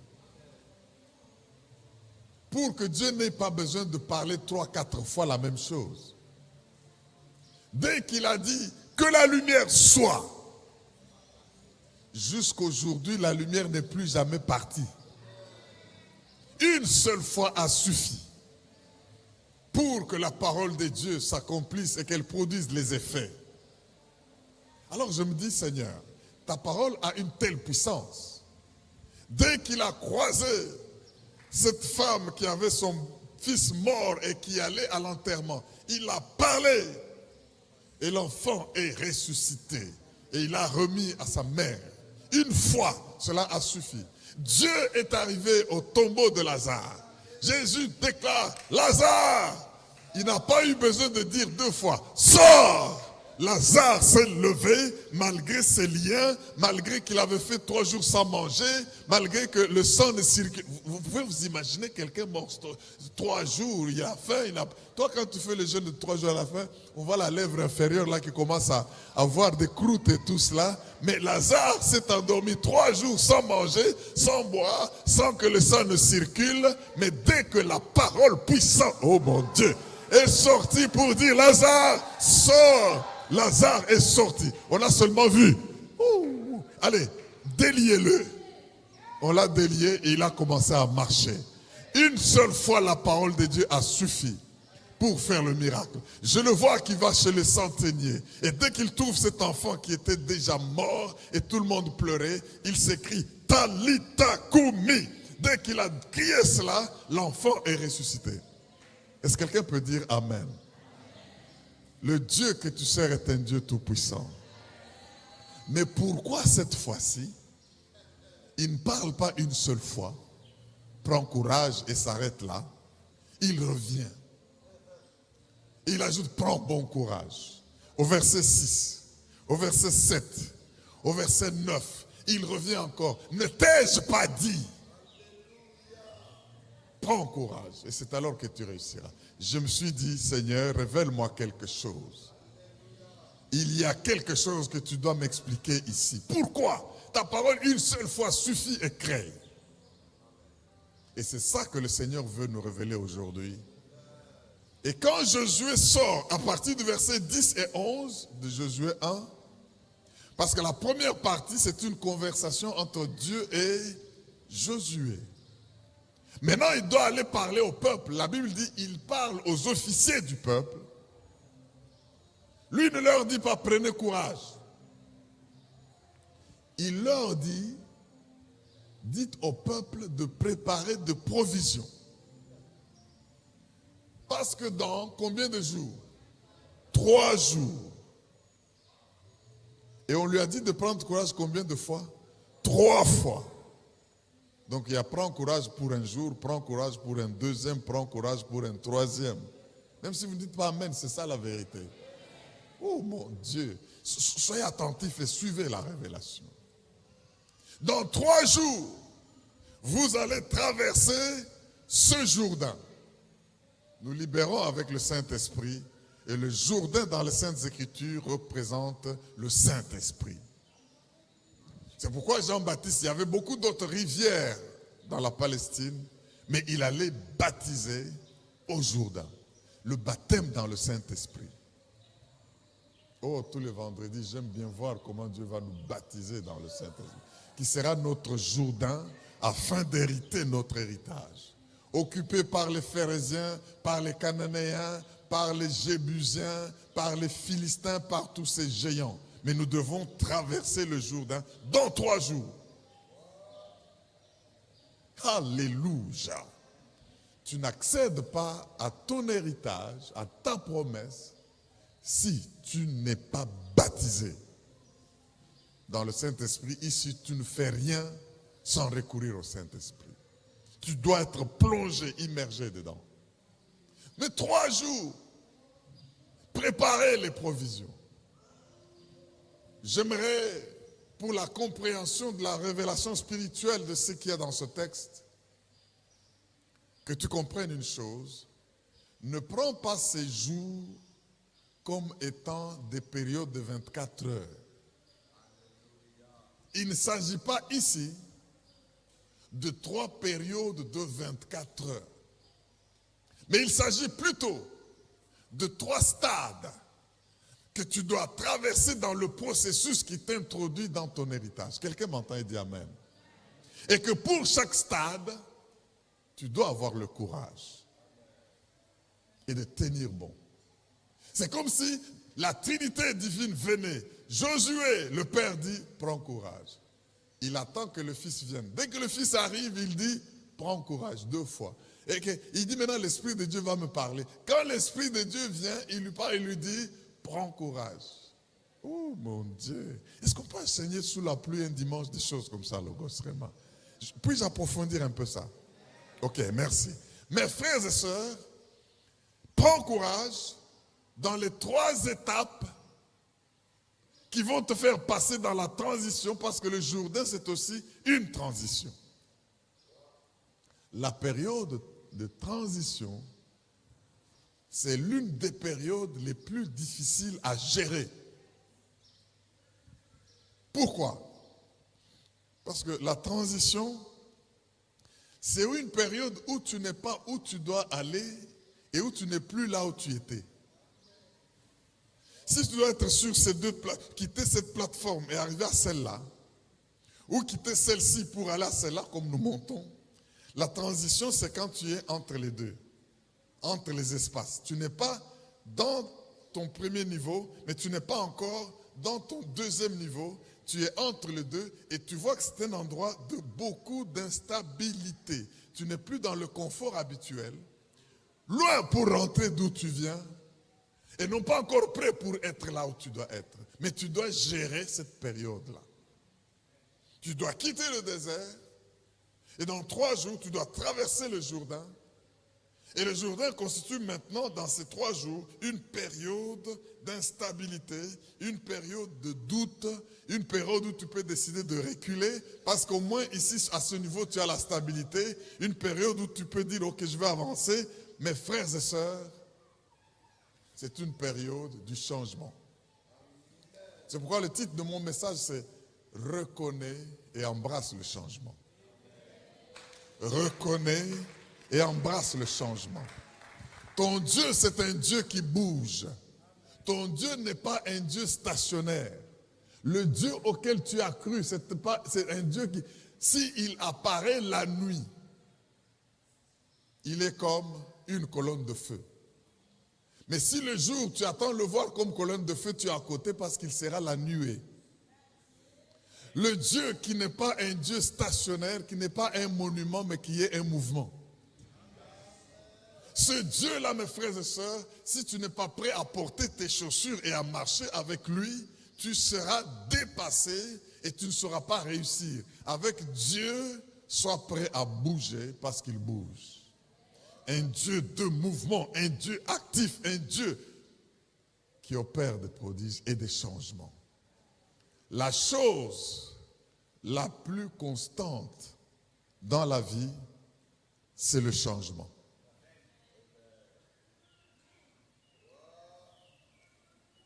Pour que Dieu n'ait pas besoin de parler 3-4 fois la même chose. Dès qu'il a dit que la lumière soit, jusqu'aujourd'hui, la lumière n'est plus jamais partie. Une seule fois a suffi pour que la parole de Dieu s'accomplisse et qu'elle produise les effets. Alors je me dis, Seigneur, ta parole a une telle puissance. Dès qu'il a croisé cette femme qui avait son fils mort et qui allait à l'enterrement, il a parlé et l'enfant est ressuscité et il a remis à sa mère. Une fois, cela a suffi. Dieu est arrivé au tombeau de Lazare. Jésus déclare, Lazare, il n'a pas eu besoin de dire 2 fois, sors! Lazare s'est levé malgré ses liens, malgré qu'il avait fait 3 jours sans manger, malgré que le sang ne circule. Vous pouvez vous imaginer quelqu'un mort 3 jours, il a faim. Toi, quand tu fais le jeûne de 3 jours à la fin, on voit la lèvre inférieure là qui commence à avoir des croûtes et tout cela. Mais Lazare s'est endormi 3 jours sans manger, sans boire, sans que le sang ne circule. Mais dès que la parole puissante, oh mon Dieu, est sortie pour dire Lazare, sors. Lazare est sorti. On a seulement vu. Allez, déliez-le. On l'a délié et il a commencé à marcher. Une seule fois, la parole de Dieu a suffi pour faire le miracle. Je le vois qui va chez le centenier. Et dès qu'il trouve cet enfant qui était déjà mort et tout le monde pleurait, il s'écrie Talita Kumi. Dès qu'il a crié cela, l'enfant est ressuscité. Est-ce que quelqu'un peut dire Amen? Le Dieu que tu sers est un Dieu tout-puissant. Mais pourquoi cette fois-ci, il ne parle pas une seule fois, prend courage et s'arrête là, il revient. Il ajoute, prends bon courage. Au verset 6, au verset 7, au verset 9, il revient encore. Ne t'ai-je pas dit? Prends courage et c'est alors que tu réussiras. Je me suis dit, Seigneur, révèle-moi quelque chose. Il y a quelque chose que tu dois m'expliquer ici. Pourquoi? Ta parole une seule fois suffit et crée. Et c'est ça que le Seigneur veut nous révéler aujourd'hui. Et quand Josué sort, à partir du verset 10 et 11 de Josué 1, parce que la première partie, c'est une conversation entre Dieu et Josué. Maintenant, il doit aller parler au peuple. La Bible dit, il parle aux officiers du peuple. Lui ne leur dit pas, prenez courage. Il leur dit, dites au peuple de préparer de provisions. Parce que dans combien de jours? 3 jours. Et on lui a dit de prendre courage combien de fois? 3 fois. Donc il y a prends courage pour un jour, prends courage pour un deuxième, prends courage pour un troisième. Même si vous ne dites pas Amen, c'est ça la vérité. Oh mon Dieu, soyez attentifs et suivez la révélation. Dans 3 jours, vous allez traverser ce Jourdain. Nous libérons avec le Saint-Esprit et le Jourdain dans les Saintes Écritures représente le Saint-Esprit. C'est pourquoi Jean-Baptiste, il y avait beaucoup d'autres rivières dans la Palestine, mais il allait baptiser au Jourdain. Le baptême dans le Saint-Esprit. Oh, tous les vendredis, j'aime bien voir comment Dieu va nous baptiser dans le Saint-Esprit, qui sera notre Jourdain afin d'hériter notre héritage. Occupé par les Phérésiens, par les Cananéens, par les Jébusiens, par les Philistins, par tous ces géants. Mais nous devons traverser le Jourdain dans 3 jours. Alléluia. Tu n'accèdes pas à ton héritage, à ta promesse, si tu n'es pas baptisé dans le Saint-Esprit. Ici, tu ne fais rien sans recourir au Saint-Esprit. Tu dois être plongé, immergé dedans. Mais 3 jours, préparez les provisions. J'aimerais, pour la compréhension de la révélation spirituelle de ce qu'il y a dans ce texte, que tu comprennes une chose. Ne prends pas ces jours comme étant des périodes de 24 heures. Il ne s'agit pas ici de 3 périodes de 24 heures. Mais il s'agit plutôt de 3 stades que tu dois traverser dans le processus qui t'introduit dans ton héritage. Quelqu'un m'entend et dit Amen. Et que pour chaque stade, tu dois avoir le courage et de tenir bon. C'est comme si la Trinité divine venait. Josué, le Père dit, prends courage. Il attend que le Fils vienne. Dès que le Fils arrive, il dit, prends courage 2 fois. Et il dit maintenant, l'Esprit de Dieu va me parler. Quand l'Esprit de Dieu vient, il lui parle, il lui dit, prends courage. Oh mon Dieu. Est-ce qu'on peut enseigner sous la pluie un dimanche des choses comme ça, Logos Réma? Puis-je approfondir un peu ça? Ok, merci. Mes frères et sœurs, prends courage dans les 3 étapes qui vont te faire passer dans la transition, parce que le Jourdain, c'est aussi une transition. La période de transition, c'est l'une des périodes les plus difficiles à gérer. Pourquoi? Parce que la transition, c'est une période où tu n'es pas où tu dois aller et où tu n'es plus là où tu étais. Si tu dois être sur ces 2 quitter cette plateforme et arriver à celle-là, ou quitter celle-ci pour aller à celle-là comme nous montons, la transition, c'est quand tu es entre les 2, entre les espaces. Tu n'es pas dans ton premier niveau, mais tu n'es pas encore dans ton 2e niveau. Tu es entre les 2 et tu vois que c'est un endroit de beaucoup d'instabilité. Tu n'es plus dans le confort habituel, loin pour rentrer d'où tu viens, et non pas encore prêt pour être là où tu dois être. Mais tu dois gérer cette période-là. Tu dois quitter le désert, et dans 3 jours, tu dois traverser le Jourdain. Et le Jourdain constitue maintenant, dans ces 3 jours, une période d'instabilité, une période de doute, une période où tu peux décider de reculer, parce qu'au moins ici, à ce niveau, tu as la stabilité, une période où tu peux dire, ok, je vais avancer. Mes frères et sœurs, c'est une période du changement. C'est pourquoi le titre de mon message, c'est « Reconnais et embrasse le changement ». Reconnais et embrasse le changement. Ton Dieu, c'est un Dieu qui bouge. Ton Dieu n'est pas un Dieu stationnaire. Le Dieu auquel tu as cru, c'est un Dieu qui, s'il apparaît la nuit, il est comme une colonne de feu. Mais si le jour, tu attends le voir comme colonne de feu, tu es à côté parce qu'il sera la nuée. Le Dieu qui n'est pas un Dieu stationnaire, qui n'est pas un monument, mais qui est un mouvement. Ce Dieu-là, mes frères et sœurs, si tu n'es pas prêt à porter tes chaussures et à marcher avec lui, tu seras dépassé et tu ne sauras pas réussir. Avec Dieu, sois prêt à bouger parce qu'il bouge. Un Dieu de mouvement, un Dieu actif, un Dieu qui opère des prodiges et des changements. La chose la plus constante dans la vie, c'est le changement.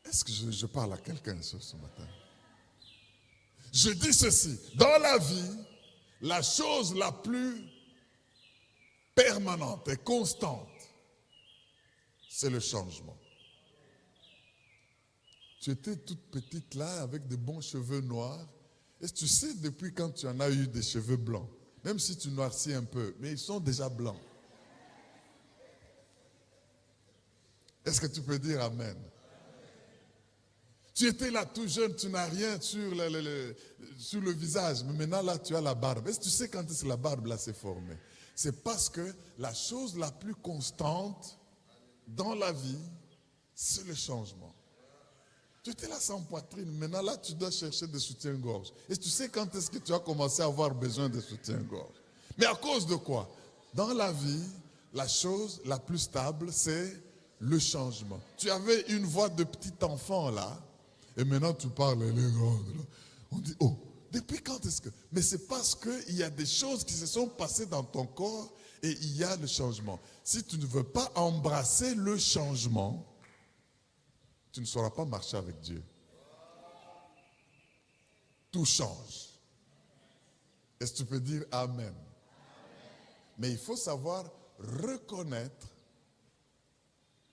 Est-ce que je parle à quelqu'un ce matin? Je dis ceci, dans la vie, la chose la plus permanente et constante, c'est le changement. Tu étais toute petite là, avec de bons cheveux noirs. Et tu sais depuis quand tu en as eu des cheveux blancs, même si tu noircis un peu, mais ils sont déjà blancs. Est-ce que tu peux dire Amen? Tu étais là tout jeune, tu n'as rien sur le visage, mais maintenant là tu as la barbe. Est-ce que tu sais quand est-ce que la barbe là s'est formée? C'est parce que la chose la plus constante dans la vie, c'est le changement. Tu étais là sans poitrine, maintenant là tu dois chercher des soutiens-gorge. Et tu sais quand est-ce que tu as commencé à avoir besoin de soutiens-gorge? Mais à cause de quoi? Dans la vie, la chose la plus stable, c'est le changement. Tu avais une voix de petit enfant là, et maintenant tu parles, elle est grande là. On dit, oh, depuis quand est-ce que... Mais c'est parce qu'il y a des choses qui se sont passées dans ton corps et il y a le changement. Si tu ne veux pas embrasser le changement, tu ne sauras pas marcher avec Dieu. Tout change. Est-ce que tu peux dire Amen? Mais il faut savoir reconnaître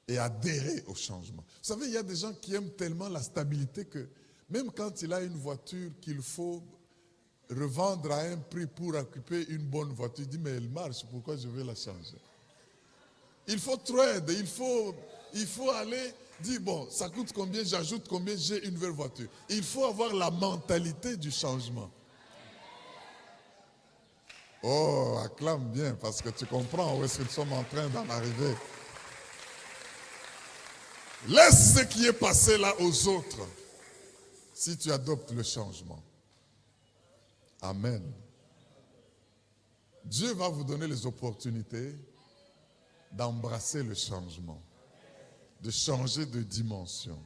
et adhérer au changement. Vous savez, il y a des gens qui aiment tellement la stabilité que même quand il a une voiture qu'il faut revendre à un prix pour occuper une bonne voiture, il dit, mais elle marche, pourquoi je vais la changer? Il faut trade, il faut aller dire, bon, ça coûte combien, j'ajoute combien, j'ai une nouvelle voiture. Il faut avoir la mentalité du changement. Oh, acclame bien, parce que tu comprends où est-ce que nous sommes en train d'en arriver. Laisse ce qui est passé là aux autres, si tu adoptes le changement. Amen. Dieu va vous donner les opportunités d'embrasser le changement, de changer de dimension.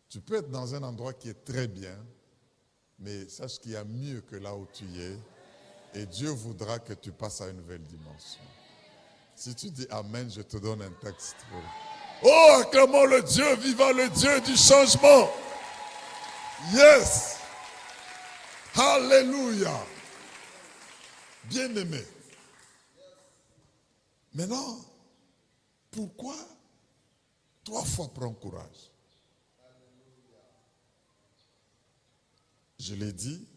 Tu peux être dans un endroit qui est très bien, mais sache qu'il y a mieux que là où tu es, et Dieu voudra que tu passes à une nouvelle dimension. Si tu dis Amen, je te donne un texte. Oh, acclamons le Dieu vivant, le Dieu du changement. Yes. Alléluia. Bien-aimé. Maintenant, pourquoi 3 fois prends courage? Je l'ai dit,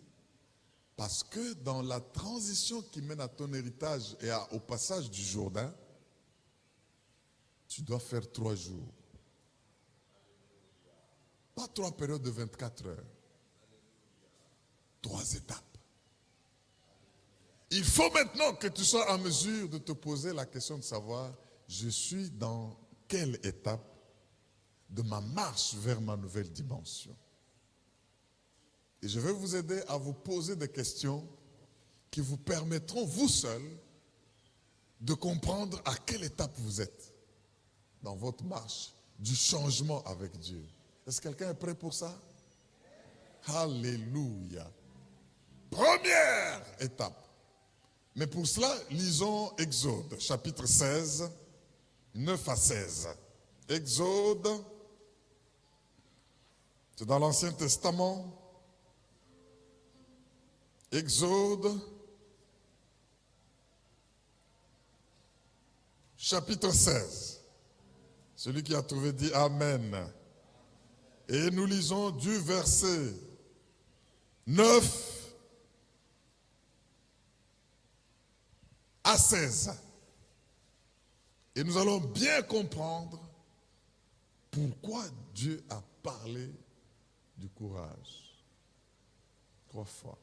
parce que dans la transition qui mène à ton héritage et au passage du Jourdain, tu dois faire 3 jours. Pas 3 périodes de 24 heures. 3 étapes. Il faut maintenant que tu sois en mesure de te poser la question de savoir, je suis dans quelle étape de ma marche vers ma nouvelle dimension. Et je vais vous aider à vous poser des questions qui vous permettront, vous seuls, de comprendre à quelle étape vous êtes dans votre marche du changement avec Dieu. Est-ce que quelqu'un est prêt pour ça? Alléluia. Première étape. Mais pour cela, lisons Exode, chapitre 16, 9 à 16. Exode, c'est dans l'Ancien Testament. Exode, chapitre 16. Celui qui a trouvé dit Amen. Et nous lisons du verset 9 à 16. Et nous allons bien comprendre pourquoi Dieu a parlé du courage. 3 fois.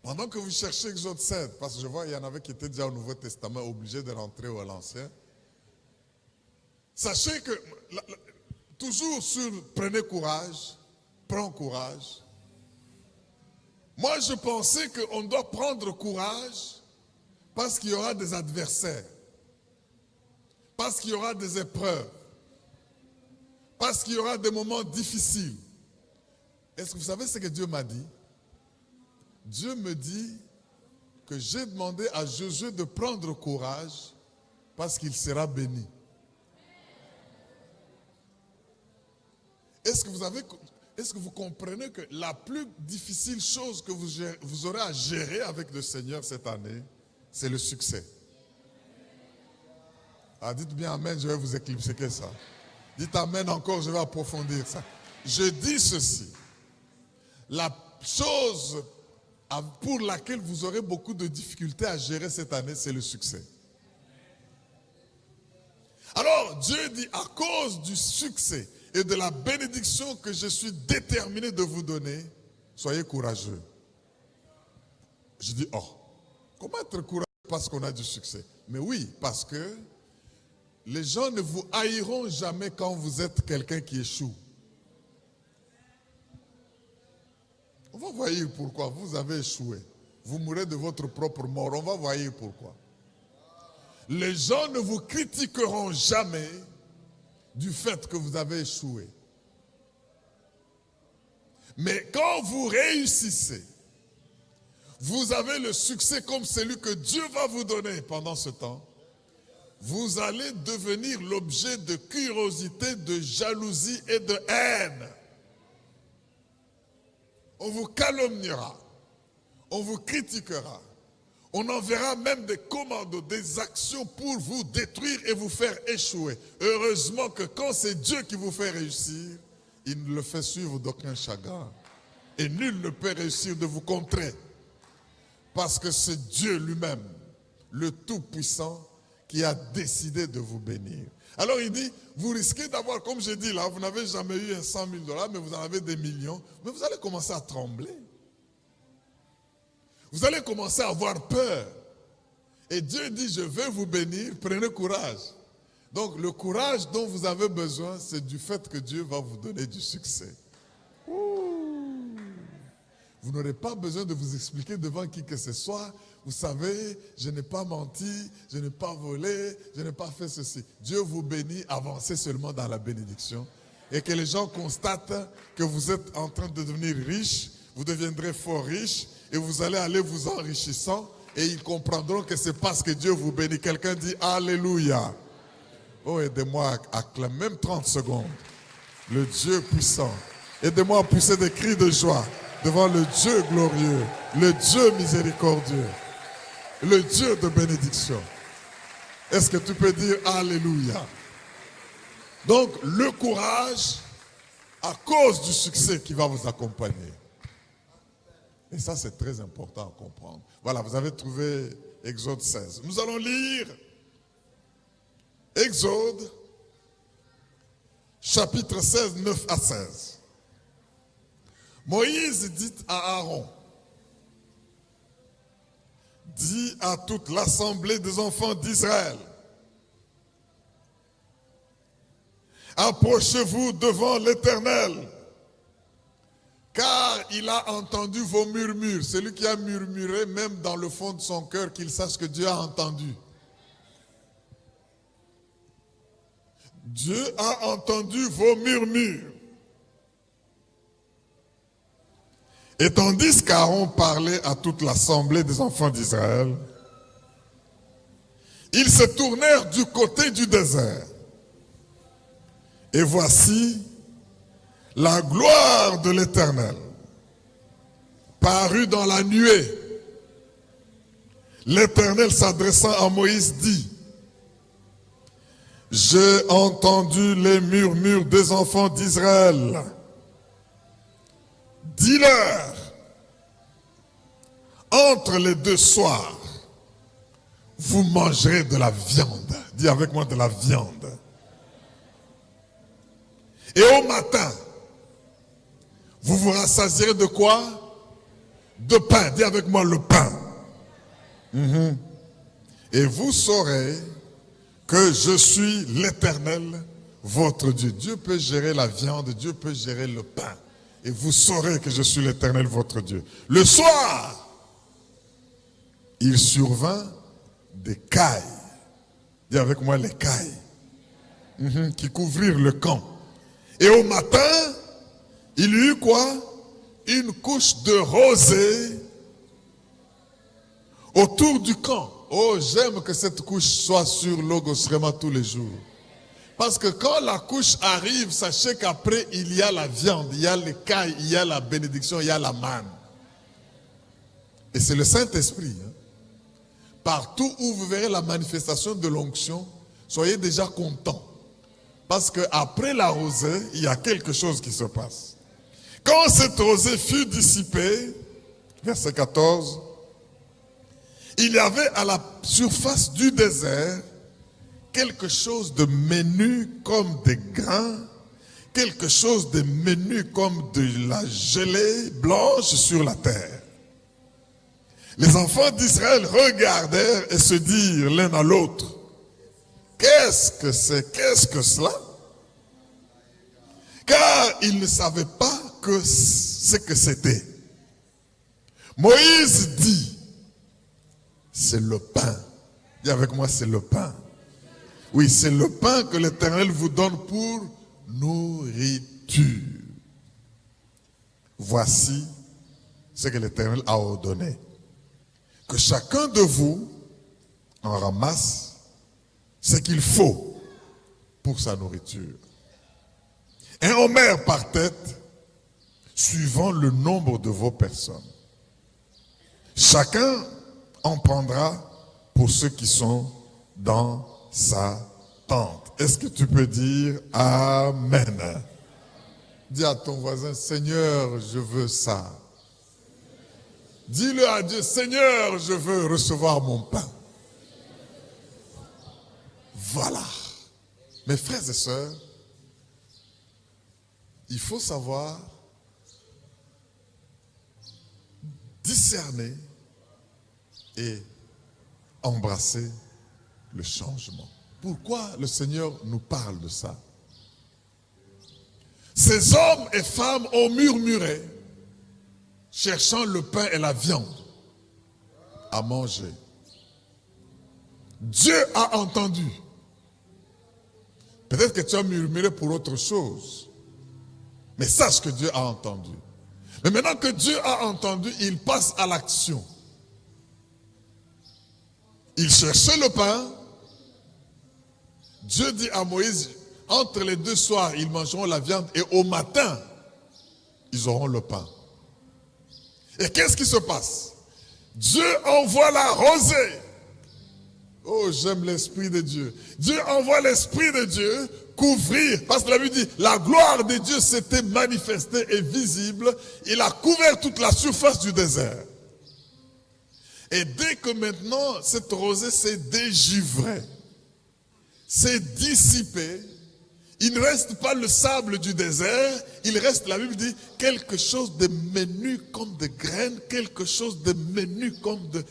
Pendant que vous cherchez Exode 7, parce que je vois qu'il y en avait qui étaient déjà au Nouveau Testament, obligés de rentrer à l'Ancien. Sachez que, toujours sur prenez courage, prends courage. Moi, je pensais qu'on doit prendre courage parce qu'il y aura des adversaires, parce qu'il y aura des épreuves, parce qu'il y aura des moments difficiles. Est-ce que vous savez ce que Dieu m'a dit? Dieu me dit que j'ai demandé à Josué de prendre courage parce qu'il sera béni. Est-ce que vous comprenez que la plus difficile chose que vous aurez à gérer avec le Seigneur cette année, c'est le succès? Ah, dites bien Amen, je vais vous éclipser que ça. Dites amen encore, je vais approfondir ça. Je dis ceci. La chose pour laquelle vous aurez beaucoup de difficultés à gérer cette année, c'est le succès. Alors, Dieu dit, à cause du succès et de la bénédiction que je suis déterminé de vous donner, soyez courageux. Je dis, oh, comment être courageux parce qu'on a du succès? Mais oui, parce que les gens ne vous haïront jamais quand vous êtes quelqu'un qui échoue. On va voir pourquoi. Vous avez échoué. Vous mourrez de votre propre mort. On va voir pourquoi. Les gens ne vous critiqueront jamais du fait que vous avez échoué. Mais quand vous réussissez, vous avez le succès comme celui que Dieu va vous donner pendant ce temps, vous allez devenir l'objet de curiosité, de jalousie et de haine. On vous calomniera, on vous critiquera, on enverra même des commandos, des actions pour vous détruire et vous faire échouer. Heureusement que quand c'est Dieu qui vous fait réussir, il ne le fait suivre d'aucun chagrin. Et nul ne peut réussir de vous contrer. Parce que c'est Dieu lui-même, le Tout-Puissant, qui a décidé de vous bénir. Alors il dit, vous risquez d'avoir, comme j'ai dit là, vous n'avez jamais eu un 100 000 $, mais vous en avez des millions, mais vous allez commencer à trembler. Vous allez commencer à avoir peur. Et Dieu dit, je vais vous bénir, prenez courage. Donc le courage dont vous avez besoin, c'est du fait que Dieu va vous donner du succès. Vous n'aurez pas besoin de vous expliquer devant qui que ce soit. Vous savez, je n'ai pas menti, je n'ai pas volé, je n'ai pas fait ceci. Dieu vous bénit, avancez seulement dans la bénédiction. Et que les gens constatent que vous êtes en train de devenir riche, vous deviendrez fort riche et vous allez aller vous enrichissant et ils comprendront que c'est parce que Dieu vous bénit. Quelqu'un dit Alléluia. Oh, aidez-moi à acclamer, même 30 secondes. Le Dieu puissant. Aidez-moi à pousser des cris de joie devant le Dieu glorieux, le Dieu miséricordieux, le Dieu de bénédiction. Est-ce que tu peux dire Alléluia? Donc, le courage à cause du succès qui va vous accompagner. Et ça, c'est très important à comprendre. Voilà, vous avez trouvé Exode 16. Nous allons lire Exode, chapitre 16, 9 à 16. Moïse dit à Aaron, dit à toute l'assemblée des enfants d'Israël, approchez-vous devant l'Éternel, car il a entendu vos murmures. Celui qui a murmuré, même dans le fond de son cœur, qu'il sache que Dieu a entendu. Dieu a entendu vos murmures. Et tandis qu'Aaron parlait à toute l'assemblée des enfants d'Israël, ils se tournèrent du côté du désert. Et voici, la gloire de l'Éternel parut dans la nuée. L'Éternel s'adressant à Moïse dit, « J'ai entendu les murmures des enfants d'Israël. Dis-leur, entre les deux soirs, vous mangerez de la viande. » Dis avec moi, de la viande. Et au matin, vous vous rassasierez de quoi? De pain. Dis avec moi, le pain. Et vous saurez que je suis l'Éternel, votre Dieu. Dieu peut gérer la viande, Dieu peut gérer le pain. Et vous saurez que je suis l'Éternel, votre Dieu. Le soir, il survint des cailles. Dis avec moi, les cailles. Qui couvrirent le camp. Et au matin, il y eut quoi? Une couche de rosée autour du camp. Oh, j'aime que cette couche soit sur Logos Rema tous les jours. Parce que quand la couche arrive, sachez qu'après, il y a la viande, il y a les cailles, il y a la bénédiction, il y a la manne. Et c'est le Saint-Esprit. Partout où vous verrez la manifestation de l'onction, soyez déjà contents. Parce qu'après la rosée, il y a quelque chose qui se passe. Quand cette rosée fut dissipée, verset 14, il y avait à la surface du désert quelque chose de menu comme des grains, quelque chose de menu comme de la gelée blanche sur la terre. Les enfants d'Israël regardèrent et se dirent l'un à l'autre, qu'est-ce que c'est, qu'est-ce que cela? Car ils ne savaient pas ce que c'était. Moïse dit, c'est le pain. Dis avec moi, c'est le pain. Oui, c'est le pain que l'Éternel vous donne pour nourriture. Voici ce que l'Éternel a ordonné. Que chacun de vous en ramasse ce qu'il faut pour sa nourriture. Un homère par tête, suivant le nombre de vos personnes. Chacun en prendra pour ceux qui sont dans sa tente. Est-ce que tu peux dire Amen? Dis à ton voisin, Seigneur, je veux ça. Dis-le à Dieu, Seigneur, je veux recevoir mon pain. Voilà. Mes frères et sœurs, il faut savoir discerner et embrasser le changement. Pourquoi le Seigneur nous parle de ça? Ces hommes et femmes ont murmuré, cherchant le pain et la viande à manger. Dieu a entendu. Peut-être que tu as murmuré pour autre chose, mais sache que Dieu a entendu. Mais maintenant que Dieu a entendu, il passe à l'action. Il cherchait le pain. Dieu dit à Moïse, entre les deux soirs, ils mangeront la viande et au matin, ils auront le pain. Et qu'est-ce qui se passe? Dieu envoie la rosée. Oh, j'aime l'Esprit de Dieu. Dieu envoie l'Esprit de Dieu couvrir, parce que la Bible dit, la gloire de Dieu s'était manifestée et visible. Il a couvert toute la surface du désert. Et dès que maintenant, cette rosée s'est dégivrée, s'est dissipée, il ne reste pas le sable du désert, il reste, la Bible dit, quelque chose de menu comme de graines, quelque chose de menu comme de...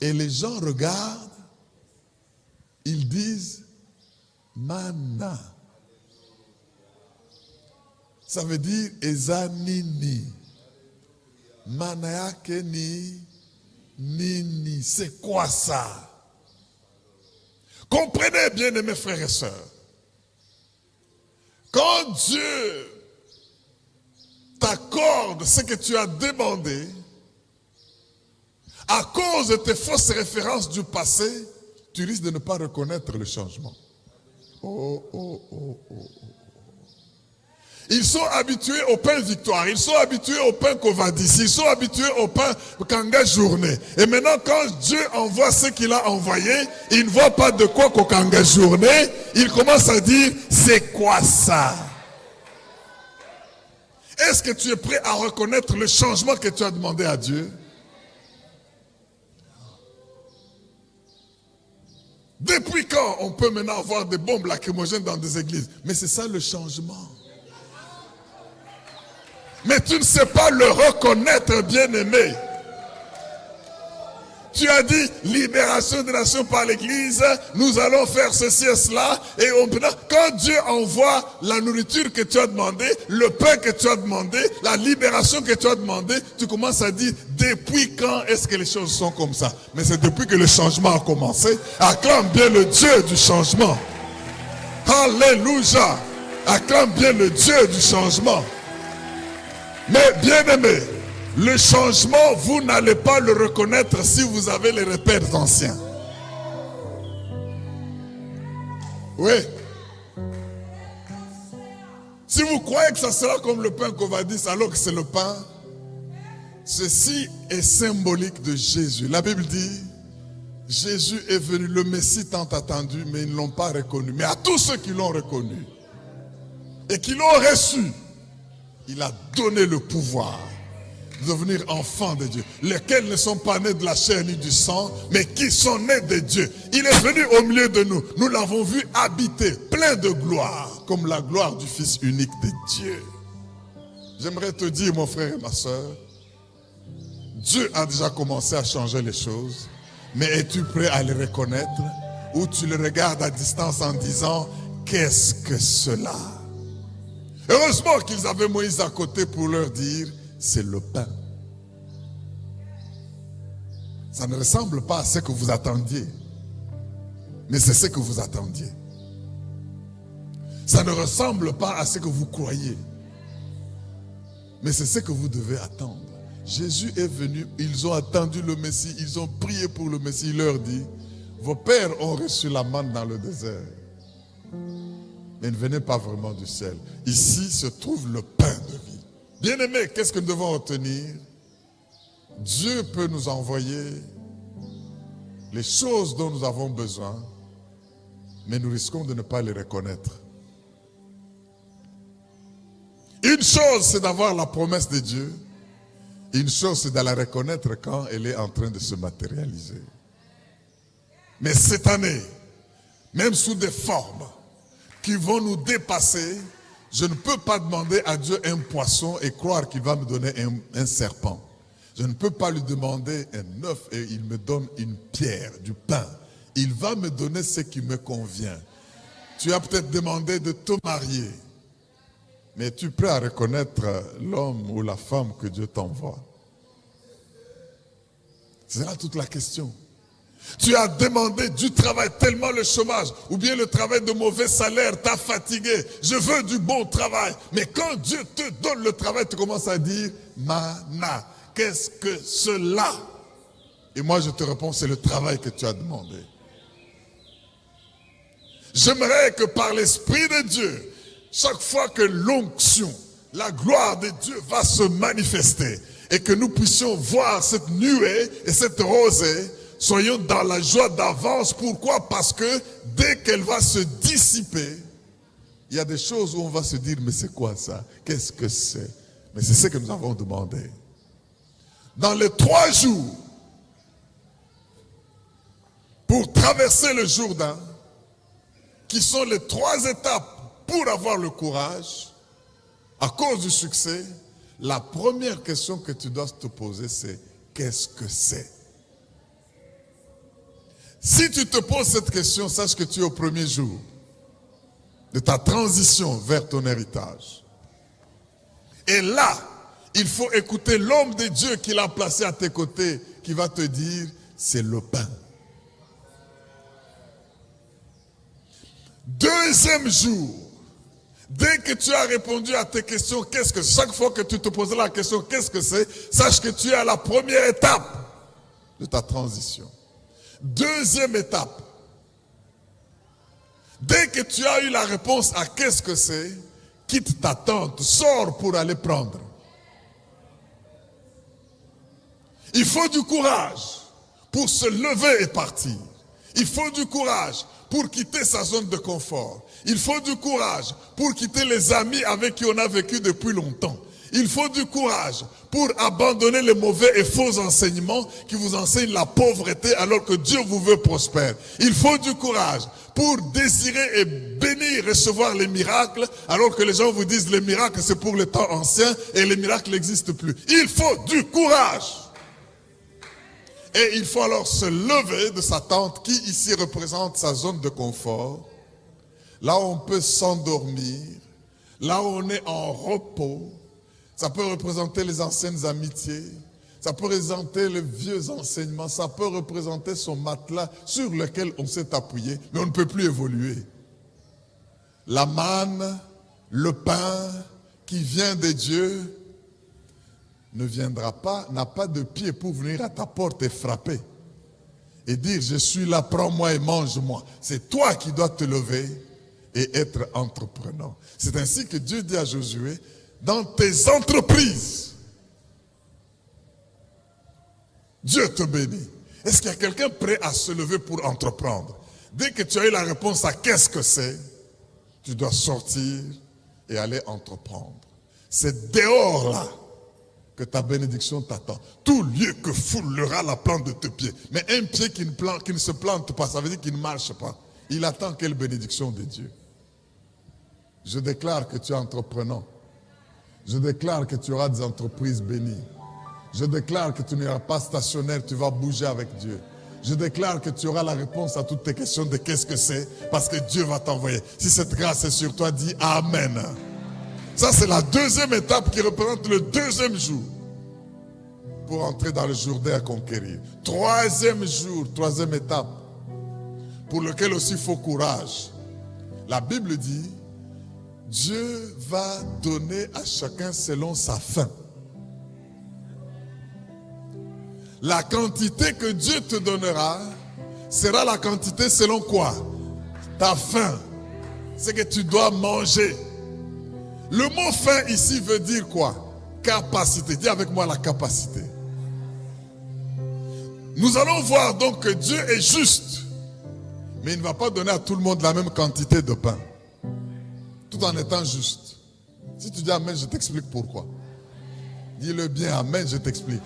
Et les gens regardent, ils disent, Mana. Ça veut dire, Ezanini. Manayakeni, Nini. C'est quoi ça? Comprenez bien, mes frères et sœurs. Quand Dieu t'accorde ce que tu as demandé, à cause de tes fausses références du passé, tu risques de ne pas reconnaître le changement. Oh, oh, oh, oh, oh. Ils sont habitués au pain victoire, ils sont habitués au pain Covadis, ils sont habitués au pain Kanga journée. Et maintenant, quand Dieu envoie ce qu'il a envoyé, il ne voit pas de quoi qu'au Kanga journée, il commence à dire, c'est quoi ça? Est-ce que tu es prêt à reconnaître le changement que tu as demandé à Dieu? Depuis quand on peut maintenant avoir des bombes lacrymogènes dans des églises? Mais c'est ça le changement. Mais tu ne sais pas le reconnaître, bien-aimé. Tu as dit, libération des nations par l'église, nous allons faire ceci et cela. Et quand Dieu envoie la nourriture que tu as demandé, le pain que tu as demandé, la libération que tu as demandé, tu commences à dire, depuis quand est-ce que les choses sont comme ça? Mais c'est depuis que le changement a commencé. Acclame bien le Dieu du changement. Alléluia. Acclame bien le Dieu du changement. Mais bien-aimé, le changement, vous n'allez pas le reconnaître si vous avez les repères anciens. Oui. Si vous croyez que ça sera comme le pain Covadis alors que c'est le pain, ceci est symbolique de Jésus. La Bible dit, Jésus est venu, le Messie tant attendu, mais ils ne l'ont pas reconnu. Mais à tous ceux qui l'ont reconnu et qui l'ont reçu, il a donné le pouvoir de devenir enfants de Dieu, lesquels ne sont pas nés de la chair ni du sang, mais qui sont nés de Dieu. Il est venu au milieu de nous. Nous l'avons vu habiter, plein de gloire, comme la gloire du Fils unique de Dieu. J'aimerais te dire, mon frère et ma soeur, Dieu a déjà commencé à changer les choses, mais es-tu prêt à le reconnaître? Ou tu le regardes à distance en disant, qu'est-ce que cela? Heureusement qu'ils avaient Moïse à côté pour leur dire, c'est le pain. Ça ne ressemble pas à ce que vous attendiez, mais c'est ce que vous attendiez. Ça ne ressemble pas à ce que vous croyez, mais c'est ce que vous devez attendre. Jésus est venu, ils ont attendu le Messie, ils ont prié pour le Messie. Il leur dit, vos pères ont reçu la manne dans le désert, mais ne venez pas vraiment du ciel. Ici se trouve le pain de vie. Bien-aimés, qu'est-ce que nous devons retenir? Dieu peut nous envoyer les choses dont nous avons besoin, mais nous risquons de ne pas les reconnaître. Une chose, c'est d'avoir la promesse de Dieu. Une chose, c'est de la reconnaître quand elle est en train de se matérialiser. Mais cette année, même sous des formes qui vont nous dépasser, je ne peux pas demander à Dieu un poisson et croire qu'il va me donner un serpent. Je ne peux pas lui demander un œuf et il me donne une pierre, du pain. Il va me donner ce qui me convient. Tu as peut-être demandé de te marier, mais es-tu prêt à reconnaître l'homme ou la femme que Dieu t'envoie? C'est là toute la question. Tu as demandé du travail, tellement le chômage, ou bien le travail de mauvais salaire t'a fatigué. Je veux du bon travail. Mais quand Dieu te donne le travail, tu commences à dire, mana, qu'est-ce que cela? Et moi je te réponds, c'est le travail que tu as demandé. J'aimerais que par l'Esprit de Dieu, chaque fois que l'onction, la gloire de Dieu va se manifester, et que nous puissions voir cette nuée et cette rosée, soyons dans la joie d'avance. Pourquoi? Parce que dès qu'elle va se dissiper, il y a des choses où on va se dire, mais c'est quoi ça? Qu'est-ce que c'est? Mais c'est ce que nous avons demandé. Dans les 3 jours, pour traverser le Jourdain, qui sont les 3 étapes pour avoir le courage, à cause du succès, la première question que tu dois te poser, c'est qu'est-ce que c'est? Si tu te poses cette question, sache que tu es au premier jour de ta transition vers ton héritage. Et là, il faut écouter l'homme de Dieu qu'il a placé à tes côtés, qui va te dire, c'est le pain. Deuxième jour, dès que tu as répondu à tes questions, qu'est-ce que chaque fois que tu te poses la question, qu'est-ce que c'est? Sache que tu es à la première étape de ta transition. Deuxième étape, dès que tu as eu la réponse à qu'est-ce que c'est, quitte ta tente, sors pour aller prendre. Il faut du courage pour se lever et partir. Il faut du courage pour quitter sa zone de confort. Il faut du courage pour quitter les amis avec qui on a vécu depuis longtemps. Il faut du courage pour abandonner les mauvais et faux enseignements qui vous enseignent la pauvreté alors que Dieu vous veut prospère. Il faut du courage pour désirer et bénir, recevoir les miracles alors que les gens vous disent les miracles c'est pour les temps anciens et les miracles n'existent plus. Il faut du courage. Et il faut alors se lever de sa tente qui ici représente sa zone de confort. Là où on peut s'endormir, là où on est en repos. Ça peut représenter les anciennes amitiés, ça peut représenter les vieux enseignements, ça peut représenter son matelas sur lequel on s'est appuyé, mais on ne peut plus évoluer. La manne, le pain qui vient de Dieu ne viendra pas, n'a pas de pied pour venir à ta porte et frapper et dire je suis là, prends-moi et mange-moi. C'est toi qui dois te lever et être entreprenant. C'est ainsi que Dieu dit à Josué, dans tes entreprises, Dieu te bénit. Est-ce qu'il y a quelqu'un prêt à se lever pour entreprendre? Dès que tu as eu la réponse à qu'est-ce que c'est, tu dois sortir et aller entreprendre. C'est dehors là que ta bénédiction t'attend. Tout lieu que foulera la plante de tes pieds. Mais un pied qui ne se plante pas, ça veut dire qu'il ne marche pas. Il attend quelle bénédiction de Dieu? Je déclare que tu es entreprenant. Je déclare que tu auras des entreprises bénies. Je déclare que tu n'iras pas stationnaire, tu vas bouger avec Dieu. Je déclare que tu auras la réponse à toutes tes questions de qu'est-ce que c'est, parce que Dieu va t'envoyer. Si cette grâce est sur toi, dis Amen. Ça, c'est la deuxième étape qui représente le deuxième jour pour entrer dans le Jourdain à conquérir. Troisième jour, troisième étape, pour lequel aussi il faut courage. La Bible dit, Dieu va donner à chacun selon sa faim. La quantité que Dieu te donnera sera la quantité selon quoi? Ta faim. C'est que tu dois manger. Le mot faim ici veut dire quoi? Capacité. Dis avec moi la capacité. Nous allons voir donc que Dieu est juste. Mais il ne va pas donner à tout le monde la même quantité de pain. Tout en étant juste. Si tu dis Amen, je t'explique pourquoi. Dis-le bien, Amen, je t'explique.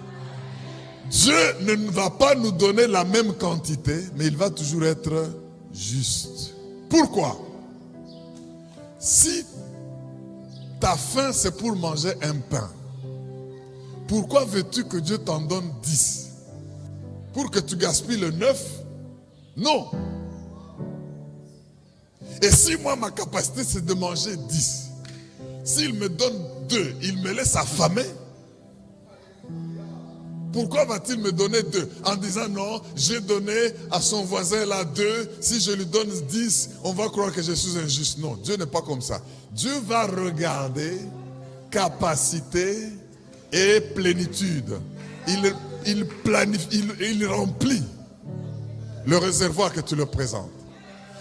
Dieu ne va pas nous donner la même quantité, mais il va toujours être juste. Pourquoi? Si ta faim c'est pour manger un pain, pourquoi veux-tu que Dieu t'en donne 10? Pour que tu gaspilles le 9? Non. Et si moi ma capacité c'est de manger 10, s'il me donne 2, il me laisse affamer? Pourquoi va-t-il me donner 2? En disant non, j'ai donné à son voisin là 2, si je lui donne 10, on va croire que je suis injuste. Non, Dieu n'est pas comme ça. Dieu va regarder capacité et plénitude. Il planifie, il remplit le réservoir que tu le présentes.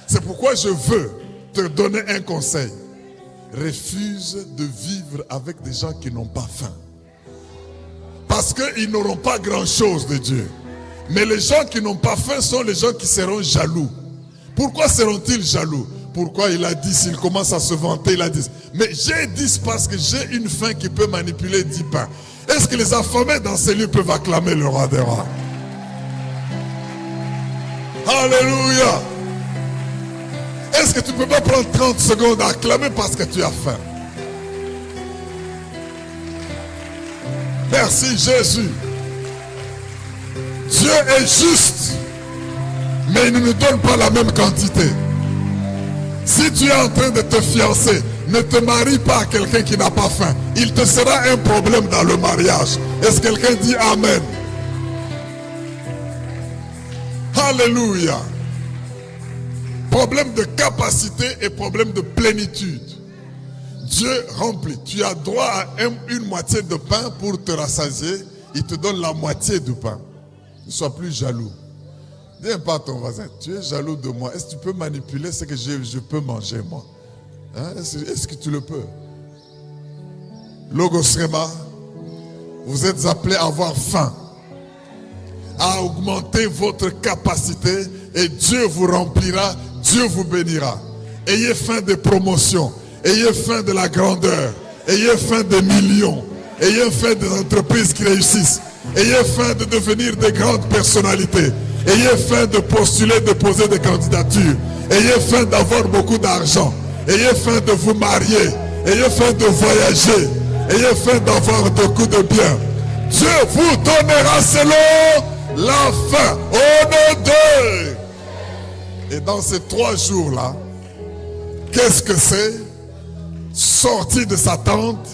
C'est pourquoi je veux te donner un conseil. Refuse de vivre avec des gens qui n'ont pas faim. Parce qu'ils n'auront pas grand-chose de Dieu. Mais les gens qui n'ont pas faim sont les gens qui seront jaloux. Pourquoi seront-ils jaloux? Pourquoi il a 10, s'il commence à se vanter, il a 10. Mais j'ai 10 parce que j'ai une faim qui peut manipuler 10 pains. Est-ce que les affamés dans ces lieux peuvent acclamer le roi des rois? Alléluia! Est-ce que tu ne peux pas prendre 30 secondes à acclamer parce que tu as faim? Merci Jésus. Dieu est juste, mais il ne nous donne pas la même quantité. Si tu es en train de te fiancer, ne te marie pas à quelqu'un qui n'a pas faim. Il te sera un problème dans le mariage. Est-ce que quelqu'un dit Amen? Alléluia. Problème de capacité et problème de plénitude. Dieu remplit. Tu as droit à une moitié de pain pour te rassasier. Il te donne la moitié du pain. Ne sois plus jaloux. Dis pas à ton voisin, tu es jaloux de moi. Est-ce que tu peux manipuler ce que je peux manger moi? Hein? Est-ce que tu le peux? Logos Rema, vous êtes appelés à avoir faim, à augmenter votre capacité et Dieu vous remplira, Dieu vous bénira. Ayez faim de promotion. Ayez faim de la grandeur. Ayez faim des millions. Ayez faim des entreprises qui réussissent. Ayez faim de devenir des grandes personnalités. Ayez faim de postuler, de poser des candidatures. Ayez faim d'avoir beaucoup d'argent. Ayez faim de vous marier. Ayez faim de voyager. Ayez faim d'avoir beaucoup de biens. Dieu vous donnera selon la faim. Au nom de... Et dans ces 3 jours-là, qu'est-ce que c'est? Sortie de sa tente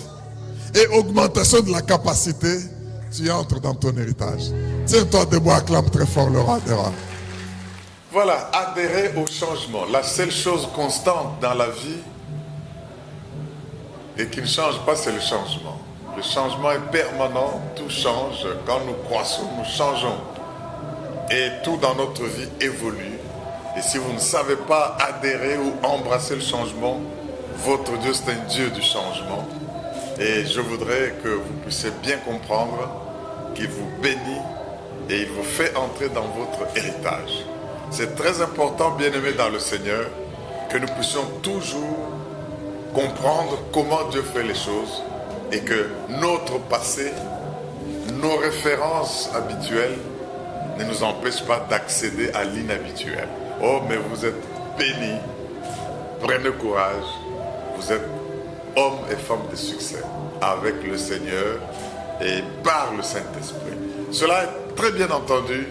et augmentation de la capacité, tu entres dans ton héritage. Tiens-toi debout, acclame très fort le roi des rois. Voilà, adhérer au changement. La seule chose constante dans la vie et qui ne change pas, c'est le changement. Le changement est permanent, tout change. Quand nous croissons, nous changeons. Et tout dans notre vie évolue. Et si vous ne savez pas adhérer ou embrasser le changement, votre Dieu, c'est un Dieu du changement. Et je voudrais que vous puissiez bien comprendre qu'il vous bénit et il vous fait entrer dans votre héritage. C'est très important, bien-aimés dans le Seigneur, que nous puissions toujours comprendre comment Dieu fait les choses et que notre passé, nos références habituelles ne nous empêchent pas d'accéder à l'inhabituel. Oh, mais vous êtes bénis, prenez courage, vous êtes hommes et femmes de succès avec le Seigneur et par le Saint-Esprit. Cela est très bien entendu.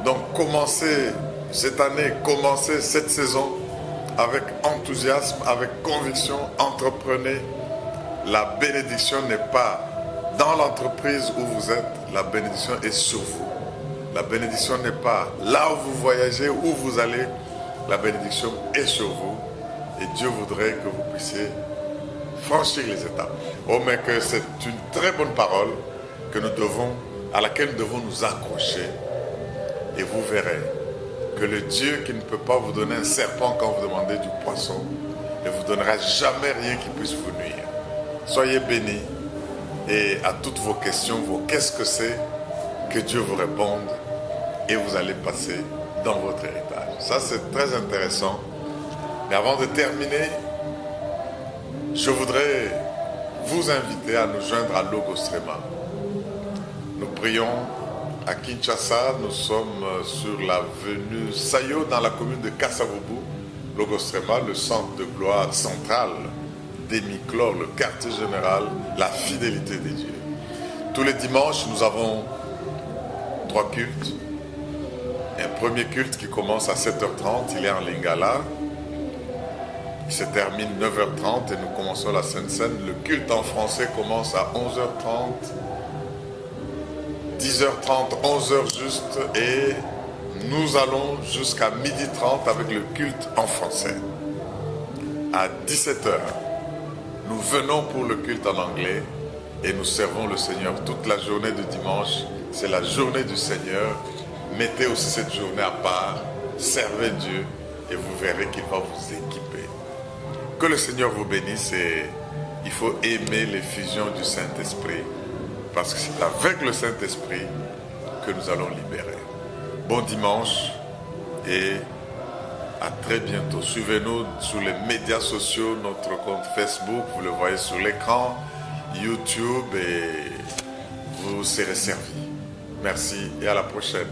Donc commencez cette année, commencez cette saison avec enthousiasme, avec conviction, entreprenez. La bénédiction n'est pas dans l'entreprise où vous êtes, la bénédiction est sur vous. La bénédiction n'est pas là où vous voyagez, où vous allez, la bénédiction est sur vous. Et Dieu voudrait que vous puissiez franchir les étapes. Oh, mais que c'est une très bonne parole à laquelle nous devons nous accrocher. Et vous verrez que le Dieu qui ne peut pas vous donner un serpent quand vous demandez du poisson, ne vous donnera jamais rien qui puisse vous nuire. Soyez bénis et à toutes vos questions, vos qu'est-ce que c'est, que Dieu vous réponde et vous allez passer dans votre héritage. Ça, c'est très intéressant. Mais avant de terminer, je voudrais vous inviter à nous joindre à Logos-Rema. Nous prions à Kinshasa, nous sommes sur l'avenue Sayo dans la commune de Kassavubu. Logos-Rema, le centre de gloire central d'Émiclore, le quartier général, la fidélité des dieux. Tous les dimanches, nous avons 3 cultes. Un premier culte qui commence à 7h30, il est en Lingala. Il se termine 9h30 et nous commençons la Sainte Seine. Le culte en français commence à 11h30, 10h30, 11h juste, et nous allons jusqu'à 12h30 avec le culte en français. À 17h, nous venons pour le culte en anglais et nous servons le Seigneur toute la journée de dimanche. C'est la journée du Seigneur. Mettez aussi cette journée à part, servez Dieu et vous verrez qu'il va vous équiper. Que le Seigneur vous bénisse et il faut aimer l'effusion du Saint-Esprit parce que c'est avec le Saint-Esprit que nous allons libérer. Bon dimanche et à très bientôt. Suivez-nous sur les médias sociaux, notre compte Facebook, vous le voyez sur l'écran, YouTube et vous serez servis. Merci et à la prochaine.